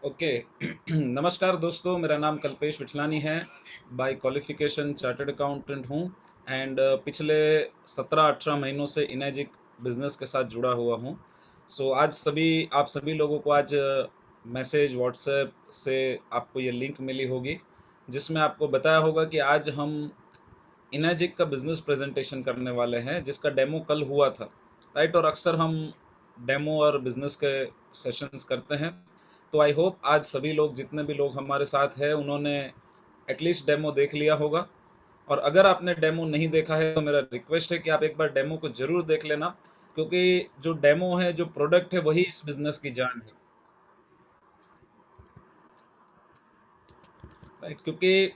Okay. नमस्कार दोस्तों, मेरा नाम कल्पेश विठलानी है। बाय क्वालिफिकेशन चार्टर्ड अकाउंटेंट हूँ। एंड पिछले 17-18 महीनों से इनैजिक बिजनेस के साथ जुड़ा हुआ हूँ। सो आज आप सभी लोगों को आज मैसेज व्हाट्सएप से आपको ये लिंक मिली होगी, जिसमें आपको बताया होगा कि आज हम इनैजिक का बिजनेस प्रेजेंटेशन करने वाले हैं, जिसका डेमो कल हुआ था। राइट, और अक्सर हम डेमो और बिजनेस के सेशंस करते हैं। तो आई होप आज सभी लोग, जितने भी लोग हमारे साथ हैं, उन्होंने एटलीस्ट डेमो देख लिया होगा। और अगर आपने डेमो नहीं देखा है तो मेरा रिक्वेस्ट है कि आप एक बार डेमो को जरूर देख लेना, क्योंकि जो डेमो है, जो प्रोडक्ट है, वही इस बिजनेस की जान है। राइट, क्योंकि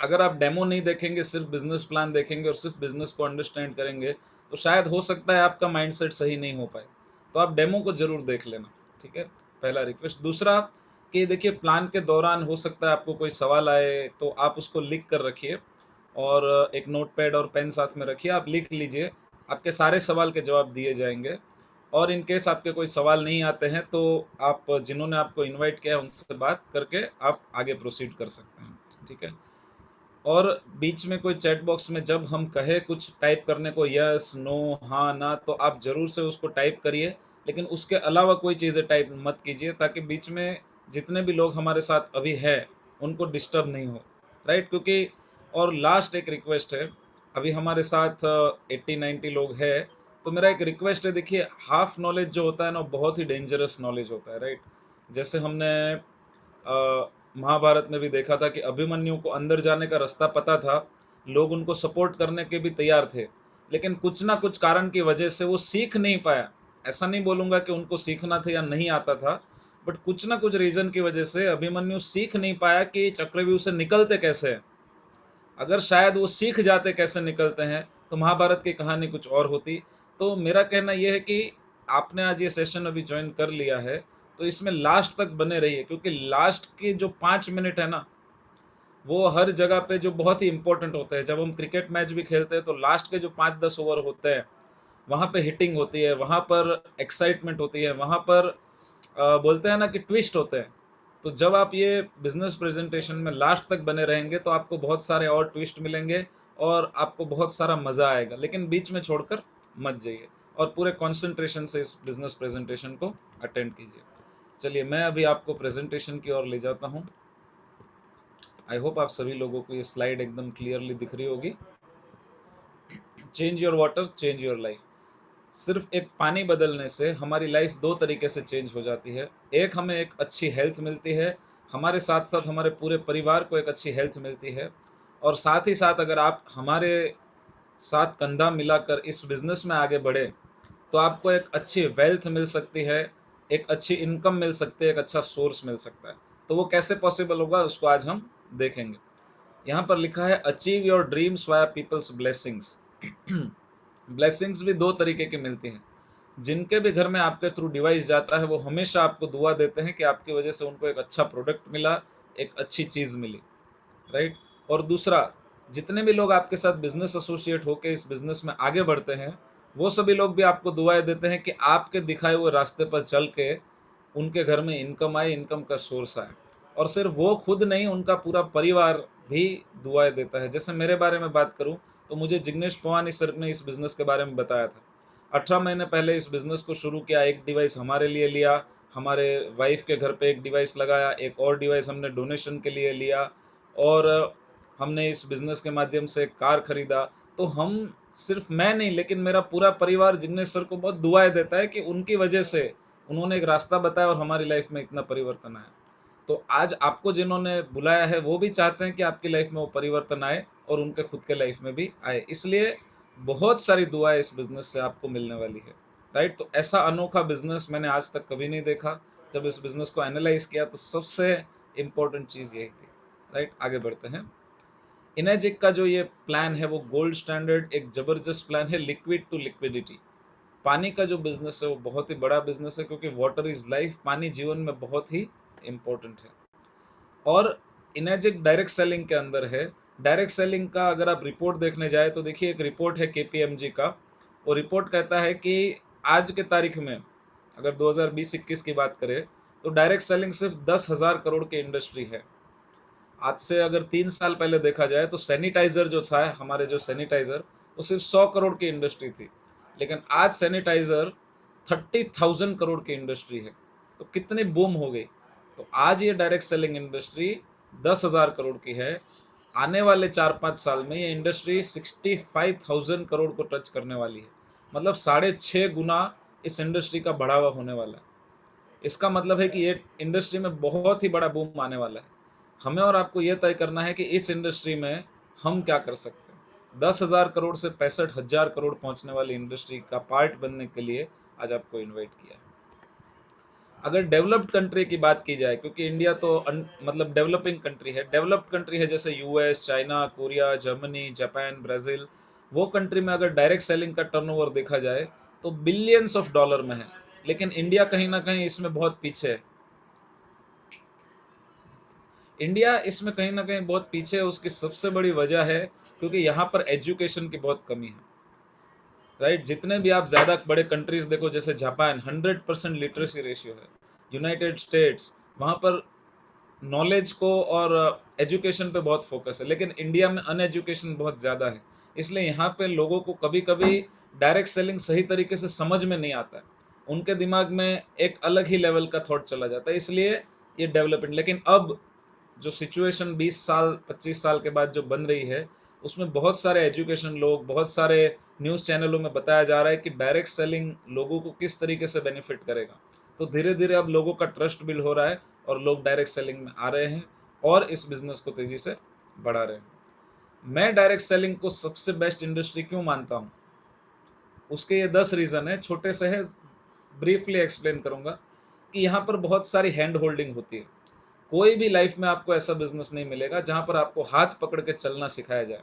अगर आप डेमो नहीं देखेंगे, सिर्फ बिजनेस प्लान देखेंगे और सिर्फ बिजनेस को अंडरस्टैंड करेंगे, तो शायद हो सकता है आपका माइंडसेट सही नहीं हो पाए। तो आप डेमो को जरूर देख लेना। ठीक है, पहला रिक्वेस्ट। दूसरा, कि देखिए, प्लान के दौरान हो सकता है आपको कोई सवाल आए, तो आप उसको लिख कर रखिए। और एक नोटपैड और पेन साथ में रखिए, आप लिख लीजिए। आपके सारे सवाल के जवाब दिए जाएंगे। और इन केस आपके कोई सवाल नहीं आते हैं, तो आप जिन्होंने आपको इनवाइट किया है उनसे बात करके आप आगे प्रोसीड कर सकते हैं। ठीक है। और बीच में कोई चैट बॉक्स में जब हम कहे कुछ टाइप करने को, यस नो हाँ ना, तो आप जरूर से उसको टाइप करिए। लेकिन उसके अलावा कोई चीज़ें टाइप मत कीजिए, ताकि बीच में जितने भी लोग हमारे साथ अभी है उनको डिस्टर्ब नहीं हो। राइट, क्योंकि और लास्ट एक रिक्वेस्ट है। अभी हमारे साथ 80-90 लोग हैं। तो मेरा एक रिक्वेस्ट है, देखिए, हाफ नॉलेज जो होता है ना, बहुत ही डेंजरस नॉलेज होता है। राइट, जैसे हमने महाभारत में भी देखा था कि अभिमन्यु को अंदर जाने का रास्ता पता था, लोग उनको सपोर्ट करने के भी तैयार थे, लेकिन कुछ ना कुछ कारण की वजह से वो सीख नहीं पाया। ऐसा नहीं बोलूंगा कि उनको सीखना था या नहीं आता था, बट कुछ ना कुछ रीजन की वजह से अभिमन्यु सीख नहीं पाया कि चक्रव्यूह से निकलते कैसे हैं। अगर शायद वो सीख जाते कैसे निकलते हैं, तो महाभारत की कहानी कुछ और होती। तो मेरा कहना यह है कि आपने आज ये सेशन अभी ज्वाइन कर लिया है, तो इसमें लास्ट तक बने रहिए, क्योंकि लास्ट के जो 5 मिनट है ना, वो हर जगह पे जो बहुत ही इंपॉर्टेंट होते हैं। जब हम क्रिकेट मैच भी खेलते हैं, तो लास्ट के जो 5-10 ओवर होते हैं, वहां पे हिटिंग होती है, वहां पर एक्साइटमेंट होती है, वहां पर बोलते हैं ना कि ट्विस्ट होते हैं। तो जब आप ये बिजनेस प्रेजेंटेशन में लास्ट तक बने रहेंगे, तो आपको बहुत सारे और ट्विस्ट मिलेंगे और आपको बहुत सारा मजा आएगा। लेकिन बीच में छोड़कर मत जाइए, और पूरे कंसंट्रेशन से इस बिजनेस प्रेजेंटेशन को अटेंड कीजिए। चलिए, मैं अभी आपको प्रेजेंटेशन की ओर ले जाता हूँ। आई होप आप सभी लोगों को ये स्लाइड एकदम क्लियरली दिख रही होगी। Change your water, change your life. सिर्फ एक पानी बदलने से हमारी लाइफ दो तरीके से चेंज हो जाती है। एक, हमें एक अच्छी हेल्थ मिलती है, हमारे साथ साथ हमारे पूरे परिवार को एक अच्छी हेल्थ मिलती है। और साथ ही साथ अगर आप हमारे साथ कंधा मिलाकर इस बिजनेस में आगे बढ़े, तो आपको एक अच्छी वेल्थ मिल सकती है, एक अच्छी इनकम मिल सकती है, एक अच्छा सोर्स मिल सकता है। तो वो कैसे पॉसिबल होगा, उसको आज हम देखेंगे। यहाँ पर लिखा है, achieve your dreams via people's blessings. Blessings भी दो तरीके की मिलती हैं। जिनके भी घर में आपके थ्रू डिवाइस जाता है, वो हमेशा आपको दुआ देते हैं कि आपकी वजह से उनको एक अच्छा प्रोडक्ट मिला, एक अच्छी चीज मिली। राइट। और दूसरा, जितने भी लोग आपके साथ बिजनेस एसोसिएट होकर इस बिजनेस में आगे बढ़ते हैं, वो सभी लोग भी आपको दुआएं देते हैं कि आपके दिखाए हुए रास्ते पर चल के उनके घर में इनकम आए, इनकम का सोर्स आए। और सिर्फ वो खुद नहीं, उनका पूरा परिवार भी दुआएं देता है। जैसे मेरे बारे में बात करूं, तो मुझे जिग्नेश पवानी सर ने इस बिजनेस के बारे में बताया था। 18 महीने पहले इस बिजनेस को शुरू किया, एक डिवाइस हमारे लिए लिया, हमारे वाइफ के घर पे एक डिवाइस लगाया, एक और डिवाइस हमने डोनेशन के लिए लिया, और हमने इस बिजनेस के माध्यम से एक कार खरीदा। तो हम, सिर्फ मैं नहीं, लेकिन मेरा पूरा परिवार जिग्नेश सर को बहुत दुआएं देता है कि उनकी वजह से उन्होंने एक रास्ता बताया और हमारी लाइफ में इतना परिवर्तन आया। तो आज आपको जिन्होंने बुलाया है, वो भी चाहते हैं कि आपकी लाइफ में वो परिवर्तन आए और उनके खुद के लाइफ में भी आए। इसलिए बहुत सारी दुआएं इस बिजनेस से आपको मिलने वाली है। राइट, तो ऐसा अनोखा बिजनेस मैंने आज तक कभी नहीं देखा। जब इस बिजनेस को एनालाइज किया, तो सबसे इंपॉर्टेंट चीज यही थी। राइट, आगे बढ़ते हैं। इनर्जिक का जो ये प्लान है, वो गोल्ड स्टैंडर्ड एक जबरदस्त प्लान है, लिक्विड टू लिक्विडिटी। पानी का जो बिजनेस है, वो बहुत ही बड़ा बिजनेस है, क्योंकि वाटर इज लाइफ, पानी जीवन में बहुत ही इंपॉर्टेंट है। और इनर्जिक डायरेक्ट सेलिंग के अंदर है। डायरेक्ट सेलिंग का अगर आप रिपोर्ट देखने जाए, तो देखिए, एक रिपोर्ट है केपीएमजी का। वो रिपोर्ट कहता है कि आज के तारीख में, अगर 2020-21 की बात करें, तो डायरेक्ट सेलिंग सिर्फ 10,000 करोड़ की इंडस्ट्री है। आज से अगर 3 साल पहले देखा जाए तो सैनिटाइजर जो था, हमारे जो सैनिटाइजर, वो सिर्फ 100 करोड़ की इंडस्ट्री थी, लेकिन आज सैनिटाइजर 30,000 करोड़ की इंडस्ट्री है। तो कितनी बूम हो गई। तो आज ये डायरेक्ट सेलिंग इंडस्ट्री 10,000 करोड़ की है। आने वाले 4-5 साल में ये इंडस्ट्री 65,000 करोड़ को टच करने वाली है। मतलब 6.5 गुना इस इंडस्ट्री का बढ़ावा होने वाला है। इसका मतलब है कि ये इंडस्ट्री में बहुत ही बड़ा बूम आने वाला है। हमें और आपको ये तय करना है कि इस इंडस्ट्री में हम क्या कर सकते हैं। 10,000 करोड़ से 65,000 करोड़ पहुंचने वाली इंडस्ट्री का पार्ट बनने के लिए आज आपको इनवाइट किया है। अगर डेवलप्ड कंट्री की बात की जाए, क्योंकि इंडिया तो मतलब डेवलपिंग कंट्री है, डेवलप्ड कंट्री है जैसे US, China, Korea, Germany, Japan, Brazil, वो कंट्री में अगर डायरेक्ट सेलिंग का टर्नओवर देखा जाए तो बिलियंस ऑफ डॉलर में है। लेकिन इंडिया कहीं ना कहीं इसमें बहुत पीछे है। इंडिया इसमें कहीं ना कहीं बहुत पीछे है। उसकी सबसे बड़ी वजह है क्योंकि यहाँ पर एजुकेशन की बहुत कमी है। राइट, जितने भी आप ज्यादा बड़े कंट्रीज देखो, जैसे जापान 100% लिटरेसी रेशियो है, यूनाइटेड स्टेट्स, वहां पर नॉलेज को और एजुकेशन पे बहुत फोकस है, लेकिन इंडिया में अनएजुकेशन बहुत ज़्यादा है। इसलिए यहाँ पे लोगों को कभी कभी डायरेक्ट सेलिंग सही तरीके से समझ में नहीं आता है। उनके दिमाग में एक अलग ही लेवल का थॉट चला जाता है, इसलिए ये डेवलपमेंट। लेकिन अब जो सिचुएशन 20 साल 25 साल के बाद जो बन रही है, उसमें बहुत सारे एजुकेशन लोग, बहुत सारे न्यूज़ चैनलों में बताया जा रहा है कि डायरेक्ट सेलिंग लोगों को किस तरीके से बेनिफिट करेगा। तो धीरे धीरे अब लोगों का ट्रस्ट बिल्ड हो रहा है और लोग डायरेक्ट सेलिंग में आ रहे हैं और इस बिजनेस को तेजी से बढ़ा रहे हैं। मैं डायरेक्ट सेलिंग को सबसे बेस्ट इंडस्ट्री क्यों मानता हूं, उसके ये 10 रीजन है। छोटे से है, ब्रीफली एक्सप्लेन करूंगा कि यहाँ पर बहुत सारी हैंड होल्डिंग होती है। कोई भी लाइफ में आपको ऐसा बिजनेस नहीं मिलेगा जहां पर आपको हाथ पकड़ के चलना सिखाया जाए।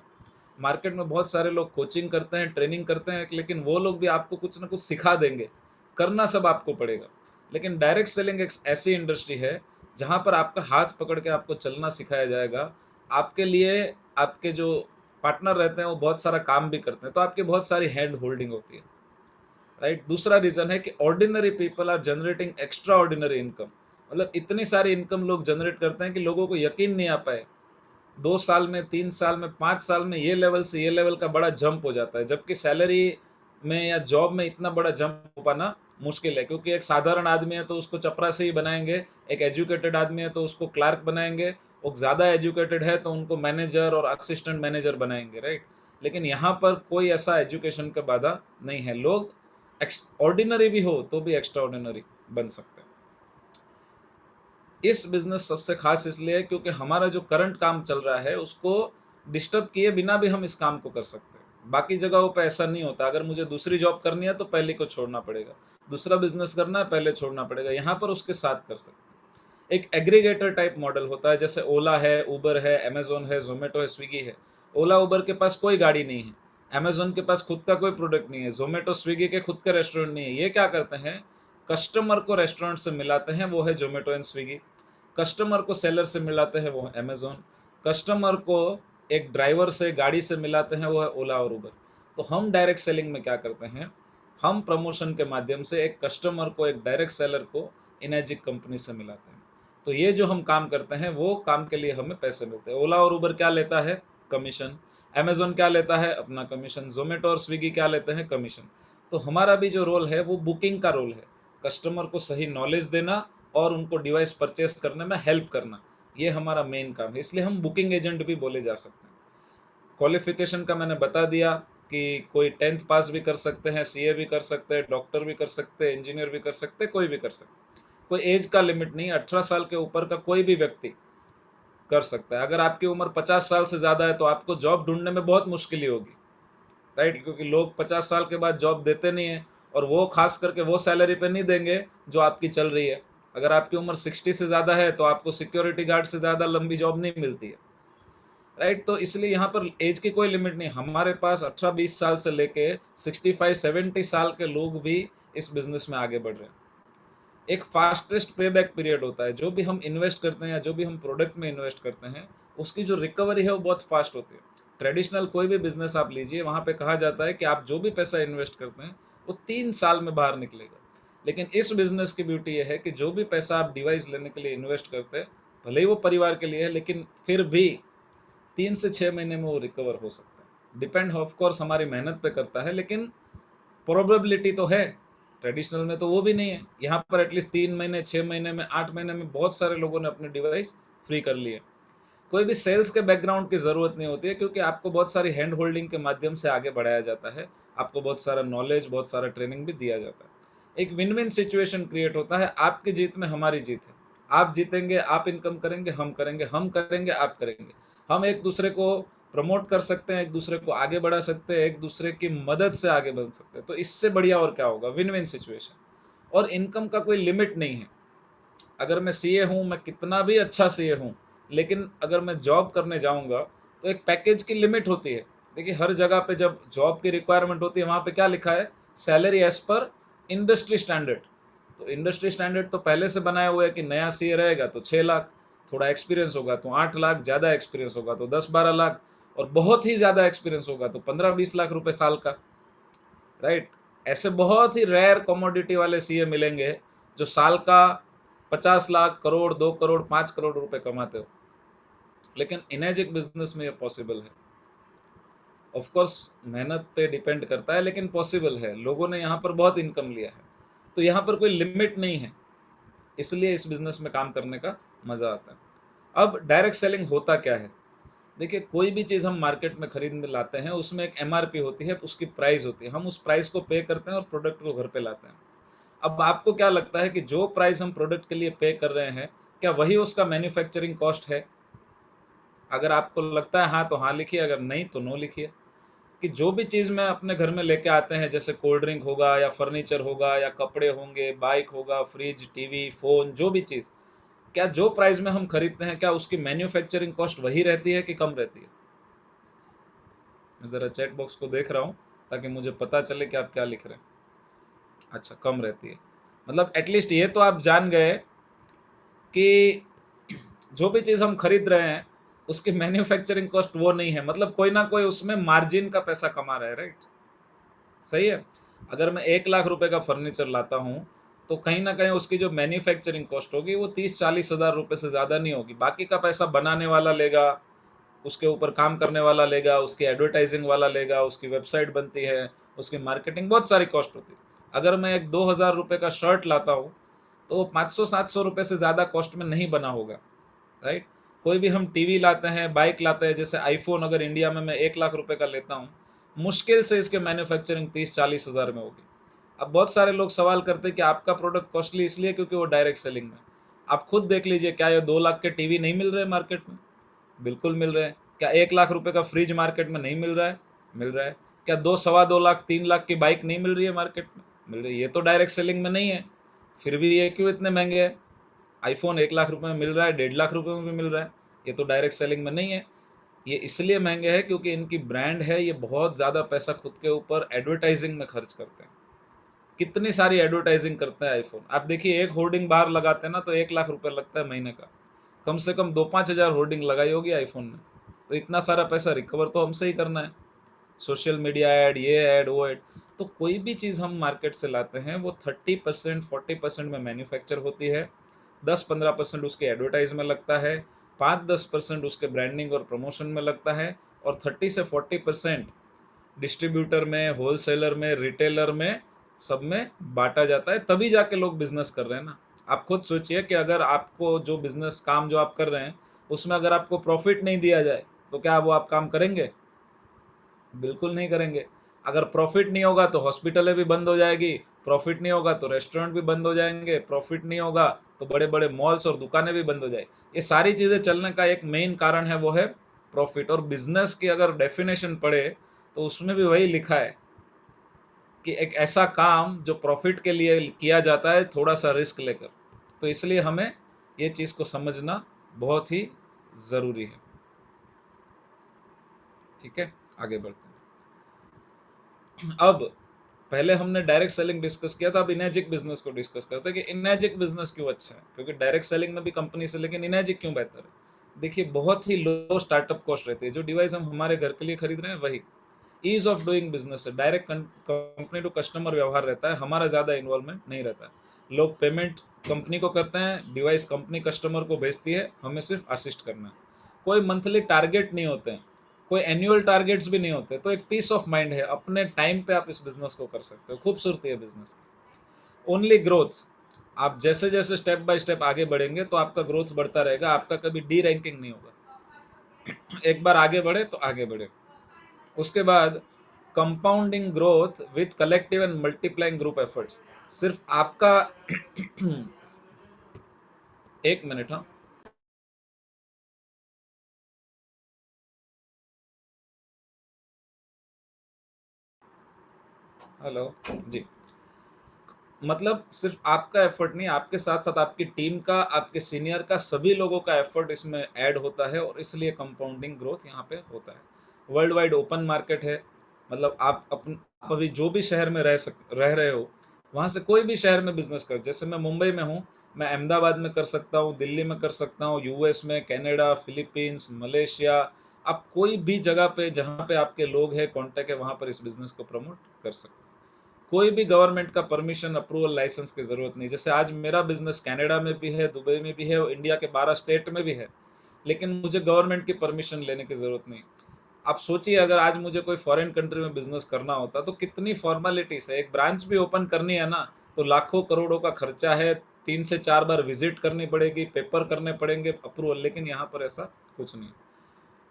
मार्केट में बहुत सारे लोग कोचिंग करते हैं, ट्रेनिंग करते हैं, लेकिन वो लोग भी आपको कुछ ना कुछ सिखा देंगे, करना सब आपको पड़ेगा। लेकिन डायरेक्ट सेलिंग एक ऐसी इंडस्ट्री है जहां पर आपका हाथ पकड़ के आपको चलना सिखाया जाएगा। आपके लिए आपके जो पार्टनर रहते हैं वो बहुत सारा काम भी करते हैं, तो आपकी बहुत सारी हैंड होल्डिंग होती है। राइट, दूसरा रीजन है कि ordinary people are generating extraordinary income. मतलब इतनी सारी इनकम लोग जनरेट करते हैं कि लोगों को यकीन नहीं आ पाए 2 साल में, 3 साल में, 5 साल में ये लेवल से ये लेवल का बड़ा जंप हो जाता है, जबकि सैलरी में या जॉब में इतना बड़ा जंप हो पाना मुश्किल है। क्योंकि एक साधारण आदमी है तो उसको चपरासी ही बनाएंगे, एक एजुकेटेड आदमी है तो उसको क्लार्क बनाएंगे, वो ज्यादा एजुकेटेड है तो उनको मैनेजर और असिस्टेंट मैनेजर बनाएंगे। राइट, लेकिन यहाँ पर कोई ऐसा एजुकेशन का बाधा नहीं है। लोग ऑर्डिनरी भी हो तो भी एक्स्ट्रा ऑर्डिनरी बन सकते हैं। इस बिजनेस सबसे खास इसलिए है क्योंकि हमारा जो करंट काम चल रहा है उसको डिस्टर्ब किए बिना भी हम इस काम को कर सकते हैं। बाकी जगहों पे ऐसा नहीं होता। अगर मुझे दूसरी जॉब करनी है तो पहले को छोड़ना पड़ेगा, दूसरा बिजनेस करना है पहले छोड़ना पड़ेगा। यहाँ पर उसके साथ कर सकते हैं। एक एग्रीगेटर टाइप मॉडल होता है, जैसे ओला है, उबर है, अमेजोन है, जोमेटो है, स्विगी है। ओला उबर के पास कोई गाड़ी नहीं है, अमेजोन के पास खुद का कोई प्रोडक्ट नहीं है, जोमेटो स्विगी के खुद का रेस्टोरेंट नहीं है। ये क्या करते हैं, कस्टमर को रेस्टोरेंट से मिलाते हैं, वो है जोमेटो एंड स्विगी। कस्टमर को सेलर से मिलाते हैं, वो है अमेजोन। कस्टमर को एक ड्राइवर से, गाड़ी से मिलाते हैं, वो है ओला और उबर। तो हम डायरेक्ट सेलिंग में क्या करते हैं, हम प्रमोशन के माध्यम से एक कस्टमर को, एक डायरेक्ट सेलर को इनएजिक कंपनी से मिलाते हैं। तो ये जो हम काम करते हैं वो काम के लिए हमें पैसे मिलते हैं। ओला और उबर क्या लेता है, कमीशन। अमेजोन क्या लेता है, अपना कमीशन। जोमेटो और स्विगी क्या लेते हैं, कमीशन। तो हमारा भी जो रोल है वो बुकिंग का रोल है, कस्टमर को सही नॉलेज देना और उनको डिवाइस परचेस करने में हेल्प करना, ये हमारा मेन काम है। इसलिए हम बुकिंग एजेंट भी बोले जा सकते हैं। क्वालिफिकेशन का मैंने बता दिया कि कोई 10th पास भी कर सकते हैं, सीए भी कर सकते हैं, डॉक्टर भी कर सकते हैं, इंजीनियर भी कर सकते हैं, कोई भी कर सकते हैं। कोई एज का लिमिट नहीं, 18 साल के ऊपर का कोई भी व्यक्ति कर सकता है। अगर आपकी उम्र 50 साल से ज्यादा है तो आपको जॉब ढूंढने में बहुत मुश्किल होगी। राइट, क्योंकि लोग 50 साल के बाद जॉब देते नहीं है, और वो खास करके वो सैलरी पे नहीं देंगे जो आपकी चल रही है। अगर आपकी उम्र 60 से ज्यादा है तो आपको सिक्योरिटी गार्ड से ज्यादा लंबी जॉब नहीं मिलती है। राइट, तो इसलिए यहाँ पर एज की कोई लिमिट नहीं। हमारे पास 18-20 साल से लेके 65-70 साल के लोग भी इस बिजनेस में आगे बढ़ रहे हैं। एक फास्टेस्ट पे बैक पीरियड होता है। जो भी हम इन्वेस्ट करते हैं या जो भी हम प्रोडक्ट में इन्वेस्ट करते हैं, उसकी जो रिकवरी है वो बहुत फास्ट होती है। ट्रेडिशनल कोई भी बिजनेस आप लीजिए, वहां पे कहा जाता है कि आप जो भी पैसा इन्वेस्ट करते हैं वो 3 साल में बाहर निकलेगा। लेकिन इस बिजनेस की ब्यूटी ये है कि जो भी पैसा आप डिवाइस लेने के लिए इन्वेस्ट करते हैं, भले ही वो परिवार के लिए है, लेकिन फिर भी 3 से 6 महीने में वो रिकवर हो सकता है। डिपेंड ऑफ कोर्स हमारी मेहनत पे करता है, लेकिन प्रोबेबिलिटी तो है। ट्रेडिशनल में तो वो भी नहीं है। यहाँ पर एटलीस्ट 3 महीने, 6 महीने में, 8 महीने में बहुत सारे लोगों ने अपने डिवाइस फ्री कर लिए। कोई भी सेल्स के बैकग्राउंड की जरूरत नहीं होती है, क्योंकि आपको बहुत सारी हैंड होल्डिंग के माध्यम से आगे बढ़ाया जाता है। आपको बहुत सारा नॉलेज, बहुत सारा ट्रेनिंग भी दिया जाता है। एक विन विन सिचुएशन क्रिएट होता है। आपकी जीत में हमारी जीत है। आप जीतेंगे, आप इनकम करेंगे, हम करेंगे, हम करेंगे, आप करेंगे। हम एक दूसरे को प्रमोट कर सकते हैं, एक दूसरे को आगे बढ़ा सकते हैं, एक दूसरे की मदद से आगे बढ़ सकते हैं। तो इससे बढ़िया और क्या होगा? Win win situation. और इनकम का कोई लिमिट नहीं है। अगर मैं सीए हूँ, मैं कितना भी अच्छा सीए हूँ, लेकिन अगर मैं जॉब करने जाऊंगा तो एक पैकेज की लिमिट होती है। देखिए, हर जगह पे जब जॉब की रिक्वायरमेंट होती है, वहां पे क्या लिखा है? Salary as per industry standard. तो इंडस्ट्री स्टैंडर्ड तो पहले से बनाया हुआ है कि नया सीए रहेगा तो 6 लाख, थोड़ा एक्सपीरियंस होगा तो 8 लाख, ज्यादा एक्सपीरियंस होगा तो 10-12 लाख, और बहुत ही ज्यादा एक्सपीरियंस होगा तो 15-20 लाख रुपए साल का। राइट? ऐसे बहुत ही रेयर कमोडिटी वाले सीए मिलेंगे जो साल का 50 लाख, करोड़, 2 करोड़, 5 करोड़ रुपए कमाते हो। लेकिन इनेजिक बिजनेस में ये पॉसिबल है। ऑफ कोर्स मेहनत पे डिपेंड करता है, लेकिन पॉसिबल है। लोगों ने यहाँ पर बहुत इनकम लिया है, तो यहाँ पर कोई लिमिट नहीं है। इसलिए इस बिजनेस में काम करने का मजा आता है। अब डायरेक्ट सेलिंग होता क्या है? देखिए, कोई भी चीज हम मार्केट में खरीद में लाते हैं, उसमें एक एमआरपी होती है, उसकी प्राइस होती है। हम उस प्राइस को पे करते हैं और प्रोडक्ट को घर पे लाते हैं। अब आपको क्या लगता है कि जो प्राइस हम प्रोडक्ट के लिए पे कर रहे हैं, क्या वही उसका मैन्युफैक्चरिंग कॉस्ट है? अगर आपको लगता है हाँ तो हाँ लिखिए, अगर नहीं तो नो लिखिए। कि जो भी चीज में अपने घर में लेके आते हैं, जैसे कोल्ड ड्रिंक होगा या फर्नीचर होगा या कपड़े होंगे, बाइक होगा, फ्रिज, टीवी, फोन, जो भी चीज, क्या जो प्राइस में हम खरीदते हैं, क्या उसकी मैन्युफैक्चरिंग कॉस्ट वही रहती है कि कम रहती है? मैं जरा चैट बॉक्स को देख रहा हूँ ताकि मुझे पता चले कि आप क्या लिख रहे हैं। अच्छा, कम रहती है। मतलब एटलीस्ट ये तो आप जान गए कि जो भी चीज हम खरीद रहे हैं, उसकी मैन्युफैक्चरिंग कॉस्ट वो नहीं है। मतलब कोई ना कोई उसमें मार्जिन का पैसा कमा रहा है। राइट? सही है। अगर मैं 1 लाख रुपए का फर्नीचर लाता हूँ, तो कहीं ना कहीं उसकी जो मैन्युफैक्चरिंग कॉस्ट होगी वो 30-40 हज़ार रुपए से ज्यादा नहीं होगी। बाकी का पैसा बनाने वाला लेगा, उसके ऊपर काम करने वाला लेगा, उसकी एडवर्टाइजिंग वाला लेगा, उसकी वेबसाइट बनती है, उसकी मार्केटिंग, बहुत सारी कॉस्ट होती है। अगर मैं एक 2 हज़ार रुपए का शर्ट लाता हूँ, तो वो 500-700 रुपए से ज्यादा कॉस्ट में नहीं बना होगा। राइट? कोई भी हम टीवी लाते हैं, बाइक लाते हैं, जैसे आईफोन अगर इंडिया में मैं 1 लाख रुपए का लेता हूँ, मुश्किल से इसके मैन्युफैक्चरिंग 30-40 हज़ार में होगी। अब बहुत सारे लोग सवाल करते हैं कि आपका प्रोडक्ट कॉस्टली इसलिए क्योंकि वो डायरेक्ट सेलिंग में। आप खुद देख लीजिए, क्या ये 2 लाख के टीवी नहीं मिल रहे मार्केट में? बिल्कुल मिल रहे हैं। क्या 1 लाख रुपए का फ्रिज मार्केट में नहीं मिल रहा है? मिल रहा है। क्या 2, 2.25 लाख, 3 लाख की बाइक नहीं मिल रही है मार्केट में? मिल रही है। ये तो डायरेक्ट सेलिंग में नहीं है। फिर भी ये क्यों इतने महंगे है? आईफोन 1 लाख रुपए में मिल रहा है, 1.5 लाख रुपए में भी मिल रहा है। ये तो डायरेक्ट सेलिंग में नहीं है। ये इसलिए महंगे हैं क्योंकि इनकी ब्रांड है, ये बहुत ज्यादा पैसा खुद के ऊपर एडवर्टाइजिंग में खर्च करते हैं। कितनी सारी एडवर्टाइजिंग करता है आईफोन। आप देखिए, एक होर्डिंग बाहर लगाते हैं ना, तो 1 लाख रुपए लगता है महीने का। कम से कम 2-5 हज़ार होर्डिंग लगाई होगी आईफोन ने। तो इतना सारा पैसा रिकवर तो हमसे ही करना है। सोशल मीडिया ऐड, ये ऐड, वो ऐड। तो कोई भी चीज हम मार्केट से लाते हैं, वो 30%, 40% में मैन्युफैक्चर होती है, 10-15% उसके एडवर्टाइज में लगता है, 5-10% उसके ब्रांडिंग और प्रमोशन में लगता है, और 30 से 40% डिस्ट्रीब्यूटर में, होलसेलर में, रिटेलर में, सब में बांटा जाता है। तभी जाके लोग बिजनेस कर रहे हैं ना। आप खुद सोचिए कि अगर आपको जो बिजनेस काम जो आप कर रहे हैं, उसमें अगर आपको प्रॉफिट नहीं दिया जाए, तो क्या वो आप काम करेंगे? बिल्कुल नहीं करेंगे। अगर प्रॉफिट नहीं होगा तो हॉस्पिटलें भी बंद हो जाएगी, प्रॉफिट नहीं होगा तो रेस्टोरेंट भी बंद हो जाएंगे, प्रॉफिट नहीं होगा तो बड़े बड़े मॉल्स और दुकानें भी बंद हो जाएगी। ये सारी चीजें चलने का एक मेन कारण है, वो है प्रॉफिट। और बिजनेस की अगर डेफिनेशन पढ़े, तो उसमें भी वही लिखा है कि एक ऐसा काम जो प्रॉफिट के लिए किया जाता है, थोड़ा सा रिस्क लेकर। तो इसलिए हमें ये चीज को समझना बहुत ही जरूरी है। ठीक है, आगे बढ़ते हैं। अब पहले हमने डायरेक्ट सेलिंग डिस्कस किया था, अब इनेजिक बिजनेस को डिस्कस करते हैं कि इनेजिक बिजनेस क्यों अच्छा है। क्योंकि डायरेक्ट सेलिंग में भी कंपनी से, लेकिन इनेजिक क्यों बेहतर है? देखिए, बहुत ही लो स्टार्टअप कॉस्ट रहती है। जो डिवाइस हम हमारे घर के लिए खरीद रहे हैं वही, ईज ऑफ डूइंग बिजनेस है, डायरेक्ट कंपनी टू कस्टमर व्यवहार रहता है, हमारा ज्यादा इन्वॉल्वमेंट नहीं रहता है। लोग पेमेंट कंपनी को करते हैं, डिवाइस कंपनी कस्टमर को भेजती है, हमें सिर्फ असिस्ट करना है। कोई मंथली टारगेट नहीं होते हैं, कोई एनुअल टारगेट्स भी नहीं होते, तो एक पीस ऑफ माइंड है, अपने टाइम पे आप इस बिजनेस को कर सकते हो। खूबसूरती है बिजनेस की। ओनली ग्रोथ, आप जैसे जैसे स्टेप बाय स्टेप आगे बढ़ेंगे तो आपका ग्रोथ बढ़ता रहेगा, आपका कभी डी रैंकिंग नहीं होगा। एक बार आगे बढ़े तो आगे बढ़े। उसके बाद compounding growth with collective and multiplying group efforts. सिर्फ आपका एक मिनट, हाँ, हेलो जी। मतलब सिर्फ आपका एफर्ट नहीं, आपके साथ साथ आपकी टीम का, आपके सीनियर का, सभी लोगों का एफर्ट इसमें ऐड होता है, और इसलिए कंपाउंडिंग ग्रोथ यहाँ पे होता है। वर्ल्ड वाइड ओपन मार्केट है, मतलब आप अभी जो भी शहर में रह रहे हो, वहां से कोई भी शहर में बिजनेस कर, जैसे मैं मुंबई में हूँ, मैं अहमदाबाद में कर सकता हूँ, दिल्ली में कर सकता हूँ, यूएस में, कनाडा, फिलीपींस, मलेशिया, आप कोई भी जगह पे जहाँ पे आपके लोग हैं, कांटेक्ट है, वहां पर इस बिजनेस को प्रमोट कर सकते हैं। कोई भी गवर्नमेंट का परमिशन, अप्रूवल, लाइसेंस की जरूरत नहीं। जैसे आज मेरा बिजनेस कनाडा में भी है, दुबई में भी है, और इंडिया के 12 स्टेट में भी है, लेकिन मुझे गवर्नमेंट की परमिशन लेने की जरूरत नहीं। आप सोचिए, अगर आज मुझे कोई फॉरेन कंट्री में बिजनेस करना होता तो कितनी फॉर्मेलिटीज है, एक ब्रांच भी ओपन करनी है ना, तो लाखों करोड़ों का खर्चा है, 3 से 4 बार विजिट करनी पड़ेगी, पेपर करने पड़ेंगे अप्रूवल, लेकिन यहाँ पर ऐसा कुछ नहीं।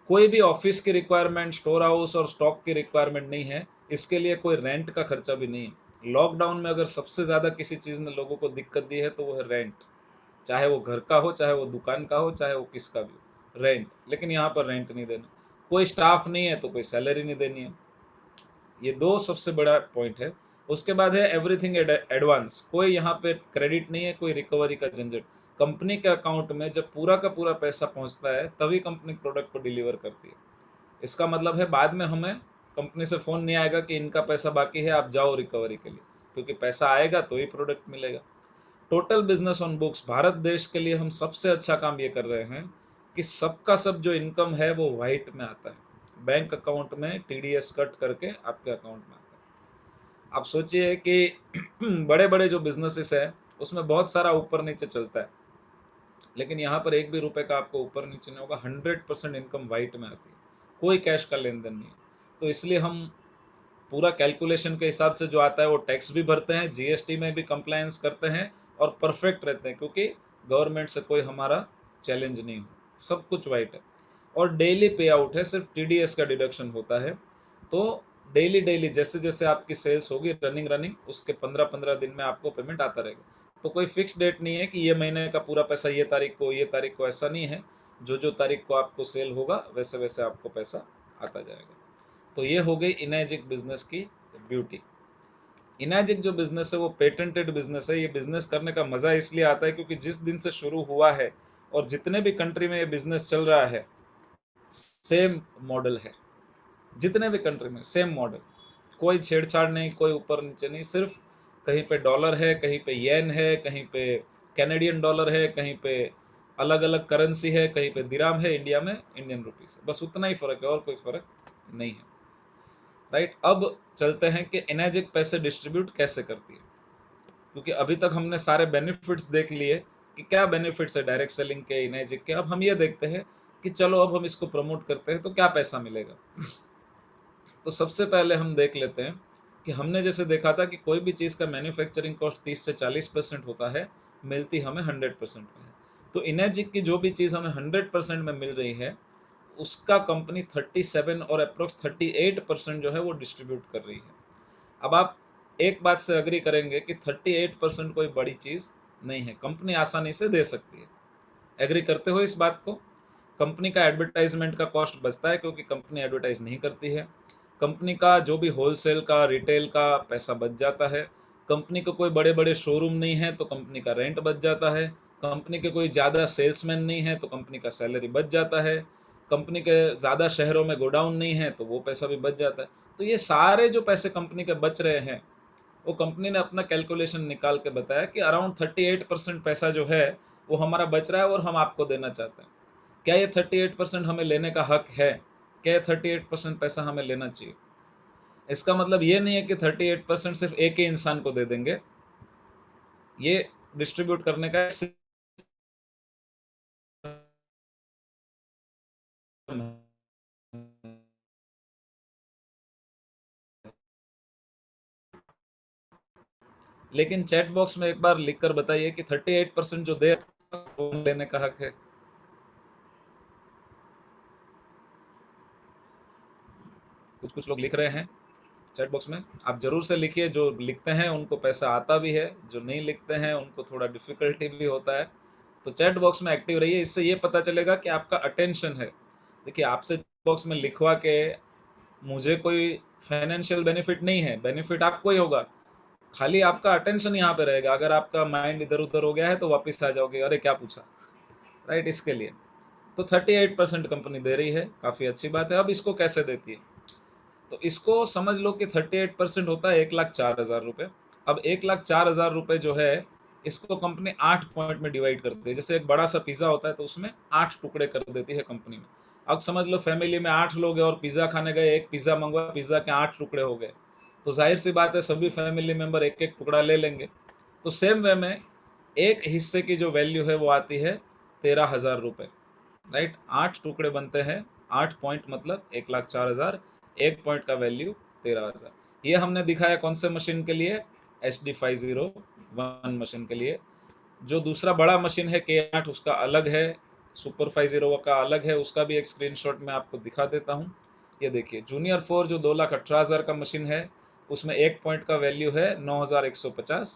कोई भी ऑफिस की रिक्वायरमेंट, स्टोर हाउस और स्टॉक की रिक्वायरमेंट नहीं है, इसके लिए कोई रेंट का खर्चा भी नहीं है। लॉकडाउन में अगर सबसे ज्यादा किसी चीज ने लोगों को दिक्कत दी है तो वो है रेंट, चाहे वो घर का हो, चाहे वो दुकान का हो, चाहे वो किसका भी हो, रेंट। लेकिन यहाँ पर रेंट नहीं देना, कोई स्टाफ नहीं है तो कोई सैलरी नहीं देनी है। ये दो सबसे बड़ा पॉइंट है। उसके बाद है एवरीथिंग एडवांस, कोई यहाँ पे क्रेडिट नहीं है, कोई रिकवरी का झंझट। कंपनी के अकाउंट में जब पूरा का पूरा पैसा पहुंचता है तभी कंपनी प्रोडक्ट को डिलीवर करती है। इसका मतलब है बाद में हमें कंपनी से फोन नहीं आएगा कि इनका पैसा बाकी है, आप जाओ रिकवरी के लिए, क्योंकि पैसा आएगा तो ही प्रोडक्ट मिलेगा। Total business on books, Bharat देश के लिए हम सबसे अच्छा काम ये कर रहे हैं कि सबका सब जो इनकम है वो व्हाइट में आता है, बैंक अकाउंट में टीडीएस कट करके आपके अकाउंट में आता है। आप सोचिए कि बड़े बड़े जो बिजनेसेस है उसमें बहुत सारा ऊपर नीचे चलता है, लेकिन यहाँ पर एक भी रुपए का आपको ऊपर नीचे नहीं होगा, 100% इनकम व्हाइट में आती है, कोई कैश का लेन देन नहीं है। तो इसलिए हम पूरा कैलकुलेशन के हिसाब से जो आता है वो टैक्स भी भरते हैं, जीएसटी में भी कंप्लायंस करते हैं, और परफेक्ट रहते हैं, क्योंकि गवर्नमेंट से कोई हमारा चैलेंज नहीं हो, सब कुछ वाइट है। और डेली पे आउट है, सिर्फ टीडीएस का डिडक्शन होता है। तो डेली डेली जैसे जैसे आपकी सेल्स होगी रनिंग रनिंग, उसके 15-15 दिन में आपको पेमेंट आता रहेगा। तो कोई फिक्स डेट नहीं है कि ये महीने का पूरा पैसा ये तारीख को, ये तारीख को, ऐसा नहीं है। जो जो तारीख को आपको सेल होगा वैसे वैसे आपको पैसा आता जाएगा। तो ये हो गई इनैजिक बिजनेस की ब्यूटी। इनैजिक जो बिजनेस है वो पेटेंटेड बिजनेस है। ये बिजनेस करने का मजा इसलिए आता है क्योंकि जिस दिन से शुरू हुआ है और जितने भी कंट्री में ये बिजनेस चल रहा है, सेम मॉडल है। जितने भी कंट्री में सेम मॉडल, कोई छेड़छाड़ नहीं, कोई ऊपर नीचे नहीं। सिर्फ कहीं पे डॉलर है, कहीं पे येन है, कहीं पे कैनेडियन डॉलर है, कहीं पे अलग अलग करेंसी है, कहीं पे दिराम है, इंडिया में इंडियन रुपीस है, बस उतना ही फर्क है, और कोई फर्क नहीं है। राइट, अब चलते हैं कि एनर्जिक पैसे डिस्ट्रीब्यूट कैसे करती है, क्योंकि अभी तक हमने सारे बेनिफिट्स देख लिए कि क्या बेनिफिट्स है डायरेक्ट सेलिंग के, एनर्जिक के। अब हम ये देखते हैं कि चलो अब हम इसको प्रमोट करते हैं तो क्या पैसा मिलेगा। तो सबसे पहले हम देख लेते हैं कि हमने जैसे देखा था कि कोई भी चीज़ का मैन्युफैक्चरिंग कॉस्ट 30 से 40% होता है, मिलती हमें 100% में है। तो इनर्जिक की जो भी चीज़ हमें 100% में मिल रही है, उसका कंपनी 37 और अप्रोक्स 38% जो है वो डिस्ट्रीब्यूट कर रही है। अब आप एक बात से अग्री करेंगे कि 38% कोई बड़ी चीज़ नहीं है, कंपनी आसानी से दे सकती है। एग्री करते हो इस बात को? कंपनी का एडवर्टाइजमेंट का कॉस्ट बचता है क्योंकि कंपनी एडवर्टाइज नहीं करती है। कंपनी का जो भी होलसेल का, रिटेल का पैसा बच जाता है। कंपनी को कोई बड़े बड़े शोरूम नहीं है तो कंपनी का रेंट बच जाता है। कंपनी के कोई ज़्यादा सेल्समैन नहीं है तो कंपनी का सैलरी बच जाता है। कंपनी के ज़्यादा शहरों में गोडाउन नहीं है तो वो पैसा भी बच जाता है। तो ये सारे जो पैसे कंपनी के बच रहे हैं, वो कंपनी ने अपना कैलकुलेशन निकाल के बताया कि अराउंड 38% पैसा जो है वो हमारा बच रहा है और हम आपको देना चाहते हैं। क्या ये 38% हमें लेने का हक है? क्या ये 38% पैसा हमें लेना चाहिए? इसका मतलब ये नहीं है कि 38% सिर्फ एक ही इंसान को दे देंगे, ये डिस्ट्रीब्यूट करने का system है। लेकिन चैट बॉक्स में एक बार लिख कर बताइए कि 38% जो दे वो लेने का हक है। कुछ कुछ लोग लिख रहे हैं चैट बॉक्स में, आप जरूर से लिखिए। जो लिखते हैं उनको पैसा आता भी है, जो नहीं लिखते हैं उनको थोड़ा डिफिकल्टी भी होता है। तो चैट बॉक्स में एक्टिव रहिए, इससे ये पता चलेगा कि आपका अटेंशन है। देखिए, आपसे चैट बॉक्स में लिखवा के मुझे कोई फाइनेंशियल बेनिफिट नहीं है, बेनिफिट आपको ही होगा। खाली आपका अटेंशन यहाँ पे रहेगा। अगर आपका माइंड इधर उधर हो गया है तो वापस आ जाओगे, अरे क्या पूछा, राइट। इसके लिए तो 38% कंपनी दे रही है, काफी अच्छी बात है। अब इसको कैसे देती है, तो इसको समझ लो कि 38% होता है 1,04,000 रुपये। अब 1,04,000 रुपये जो है, इसको कंपनी 8 पॉइंट में डिवाइड करती है। जैसे एक बड़ा सा पिज्जा होता है तो उसमें 8 टुकड़े कर देती है कंपनी में। अब समझ लो फैमिली में 8 लोग हैं और पिज्जा खाने गए, एक पिज्जा मंगवा, पिज्जा के 8 टुकड़े हो गए, तो जाहिर सी बात है सभी फैमिली मेंबर एक एक टुकड़ा ले लेंगे। तो सेम वे में एक हिस्से की जो वैल्यू है वो आती है 13,000 रुपये, राइट। 8 टुकड़े बनते हैं, 8 पॉइंट मतलब 1,04,000, एक पॉइंट का वैल्यू 13,000। ये हमने दिखाया कौन से मशीन के लिए, HD 501 मशीन के लिए। जो दूसरा बड़ा मशीन है K8 उसका अलग है, सुपर 501 का अलग है, उसका भी एक स्क्रीनशॉट मैं आपको दिखा देता हूँ। ये देखिए जूनियर 4 जो 2,18,000 का मशीन है, उसमें एक पॉइंट का वैल्यू है 9,150।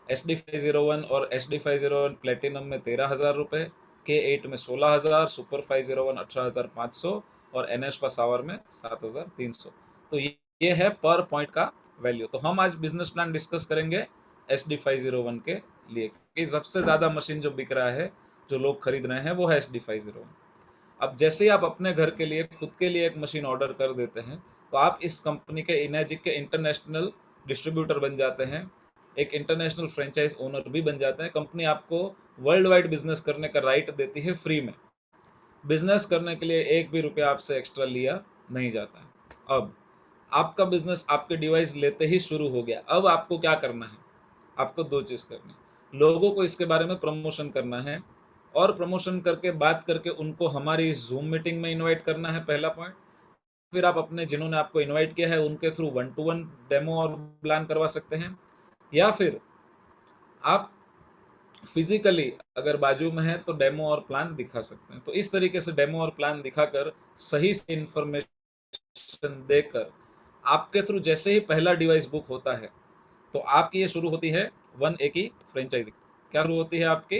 HD 501 और HD 501 प्लेटिनम में 13,000 रुपये, K8 में 16,000, सुपर 501 18,500 और NS पावर में 7,300। तो ये है पर पॉइंट का वैल्यू। तो हम आज बिजनेस प्लान डिस्कस करेंगे HD 501 के लिए, कि सबसे ज्यादा मशीन जो बिक रहा है, जो लोग खरीद रहे हैं, वो है HD 501। अब जैसे ही आप अपने घर के लिए, खुद के लिए एक मशीन ऑर्डर कर देते हैं, तो आप इस कंपनी के, इनर्जिक के इंटरनेशनल डिस्ट्रीब्यूटर बन जाते हैं, एक इंटरनेशनल फ्रेंचाइज ओनर भी बन जाते हैं। कंपनी आपको वर्ल्ड वाइड बिजनेस करने का राइट देती है फ्री में। बिजनेस करने के लिए एक भी रुपया आपसे एक्स्ट्रा लिया नहीं जाता है। अब आपका बिजनेस आपके डिवाइस लेते ही शुरू हो गया। अब आपको क्या करना है, आपको दो चीज करनी है। लोगों को इसके बारे में प्रमोशन करना है, और प्रमोशन करके बात करके उनको हमारी जूम मीटिंग में इनवाइट करना है, पहला पॉइंट। फिर आप अपने, जिन्होंने आपको इनवाइट किया है, उनके थ्रू 1-to-1 डेमो और प्लान करवा सकते हैं, या फिर आप फिजिकली अगर बाजू में है तो डेमो और प्लान दिखा सकते हैं। तो इस तरीके से डेमो और प्लान दिखाकर, सही से इंफॉर्मेशन देकर, आपके थ्रू जैसे ही पहला डिवाइस बुक होता है, तो आपकी ये शुरू होती है 1A की फ्रेंचाइजी। क्या शुरू होती है आपकी,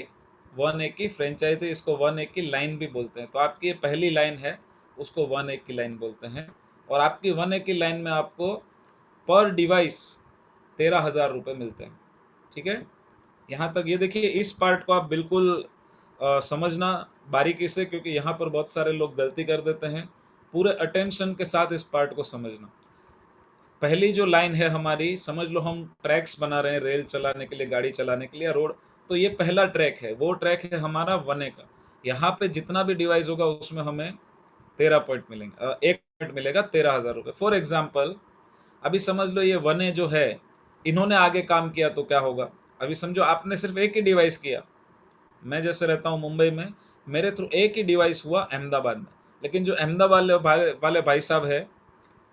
1A की फ्रेंचाइजी। इसको 1A की लाइन भी बोलते हैं। तो आपकी ये पहली लाइन है, उसको 1A की लाइन बोलते हैं। और आपकी 1A की लाइन में आपको पर डिवाइस 13,000 रुपये मिलते हैं, ठीक है। यहाँ तक ये देखिए, इस पार्ट को आप बिल्कुल समझना बारीकी से, क्योंकि यहाँ पर बहुत सारे लोग गलती कर देते हैं। पूरे अटेंशन के साथ इस पार्ट को समझना। पहली जो लाइन है हमारी, समझ लो हम ट्रैक्स बना रहे हैं रेल चलाने के लिए, गाड़ी चलाने के लिए, रोड। तो ये पहला ट्रैक है, वो ट्रैक है हमारा 1A का। यहाँ पे जितना भी डिवाइस होगा उसमें हमें 13 पॉइंट मिलेंगे, एक पॉइंट मिलेगा 13,000 रुपये। फॉर एग्जाम्पल, अभी समझ लो ये 1A जो है, इन्होंने आगे काम किया तो क्या होगा। अभी समझो आपने सिर्फ एक ही डिवाइस किया। मैं जैसे रहता हूँ मुंबई में, मेरे थ्रू एक ही डिवाइस हुआ अहमदाबाद में, लेकिन जो अहमदाबाद वाले भाई साहब है,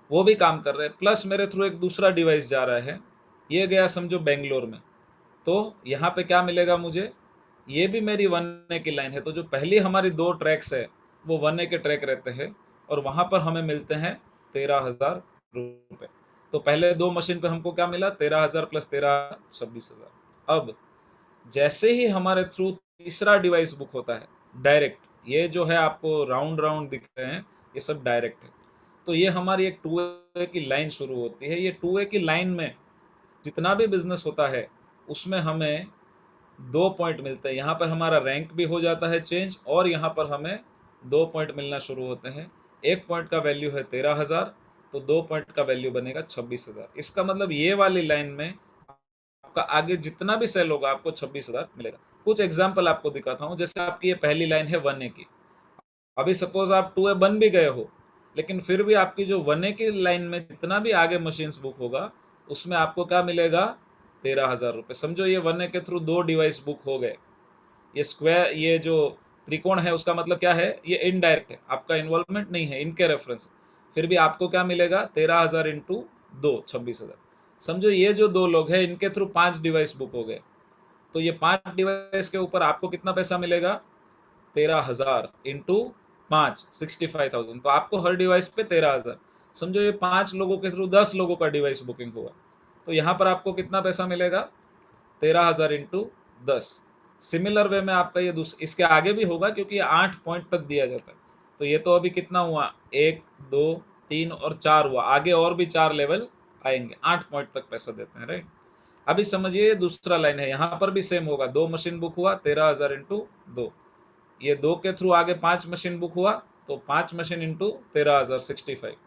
वो भी काम कर रहे हैं, प्लस मेरे थ्रू एक दूसरा डिवाइस जा रहा है, ये गया समझो बेंगलोर में। तो यहाँ पे क्या मिलेगा मुझे, ये भी मेरी 1A की लाइन है। तो जो पहली हमारी दो ट्रैक्स है, वो 1A के ट्रैक रहते हैं, और वहां पर हमें मिलते हैं 13,000 रुपये। तो पहले दो मशीन पे हमको क्या मिला, 13,000 प्लस 13, 26,000। अब जैसे ही हमारे थ्रू तीसरा डिवाइस बुक होता है, डायरेक्ट, ये जो है आपको राउंड राउंड दिख रहे हैं, ये सब डायरेक्ट है। तो ये हमारी एक 2A की लाइन शुरू होती है। ये 2A की लाइन में जितना भी बिजनेस होता है, उसमें हमें 2 पॉइंट मिलते हैं। यहाँ पर हमारा रैंक भी हो जाता है चेंज, और यहाँ पर हमें 2 पॉइंट मिलना शुरू होते हैं। एक पॉइंट का वैल्यू है 13,000, तो 2 पॉइंट का वैल्यू बनेगा 26,000। इसका मतलब ये वाली लाइन में आपका आगे जितना भी सेल होगा, आपको 26,000 मिलेगा। कुछ एग्जाम्पल आपको दिखाता हूँ। जैसे आपकी ये पहली लाइन है 1A की, अभी सपोज आप 2A बन भी गए हो, लेकिन फिर भी आपकी जो 1A की लाइन में जितना भी आगे मशीन्स बुक होगा उसमें आपको क्या मिलेगा, 13,000 रुपये। समझो ये 1A के थ्रू 2 डिवाइस बुक हो गए। ये स्क्वायर, ये जो त्रिकोण है उसका मतलब क्या है, ये इनडायरेक्ट है, आपका इन्वॉल्वमेंट नहीं है, इनके रेफरेंस। फिर भी आपको क्या मिलेगा, 13,000 इंटू 2, 26,000। समझो ये जो 2 लोग हैं इनके थ्रू 5 डिवाइस बुक हो गए, तो ये 5 डिवाइस के ऊपर आपको कितना पैसा मिलेगा, 13,000 इंटू 5, 65,000। तो आपको हर डिवाइस पे 13,000। समझो ये 5 लोगों के थ्रू 10 लोगों का डिवाइस बुकिंग हुआ, तो यहाँ पर आपको कितना पैसा मिलेगा, 13,000 इंटू 10। सिमिलर वे में आपका ये इसके आगे भी होगा क्योंकि ये 8 पॉइंट तक दिया जाता है। तो ये तो अभी कितना हुआ, 1 2 3 और 4 हुआ, आगे और भी 4 लेवल आएंगे, 8 पॉइंट तक पैसा देते हैं, राइट। अभी समझिए ये दूसरा लाइन है, यहाँ पर भी सेम होगा, 2 मशीन बुक हुआ, 13,000 इंटू 2। ये 2 के थ्रू आगे 5 मशीन बुक हुआ, तो 5 मशीन इंटू 13,000, 65।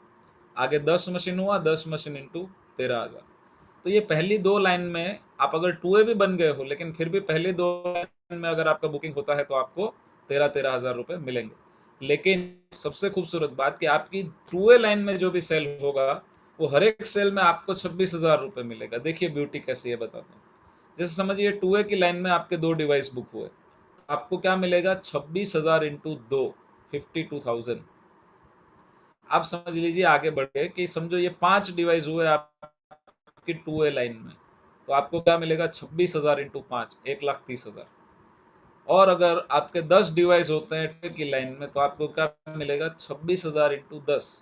आगे 10 मशीन हुआ, 10 मशीन इंटू 13,000। तो ये पहली 2 लाइन में आप अगर 2A भी बन गए हो, लेकिन फिर भी पहली 2 लाइन में अगर आपका बुकिंग होता है तो आपको 13,000 रुपए मिलेंगे। लेकिन सबसे खूबसूरत बात कि आपकी 2A लाइन में जो भी सेल होगा वो हर एक सेल में आपको 26,000 रुपए मिलेगा। देखिए ब्यूटी कैसी है बताता हूँ। जैसे समझिए 2A की लाइन में आपके 2 डिवाइस बुक हुए, आपको क्या मिलेगा, 26,000 इंटू 2, 52,000। आप समझ लीजिए आगे बढ़ गए कि समझो ये 5 डिवाइस हुए आपकी 2A लाइन में, तो आपको क्या मिलेगा, 26,000 इंटू 5, 1,30,000। और अगर आपके 10 डिवाइस होते हैं 2A की लाइन में तो आपको क्या मिलेगा, 26,000 इंटू 10,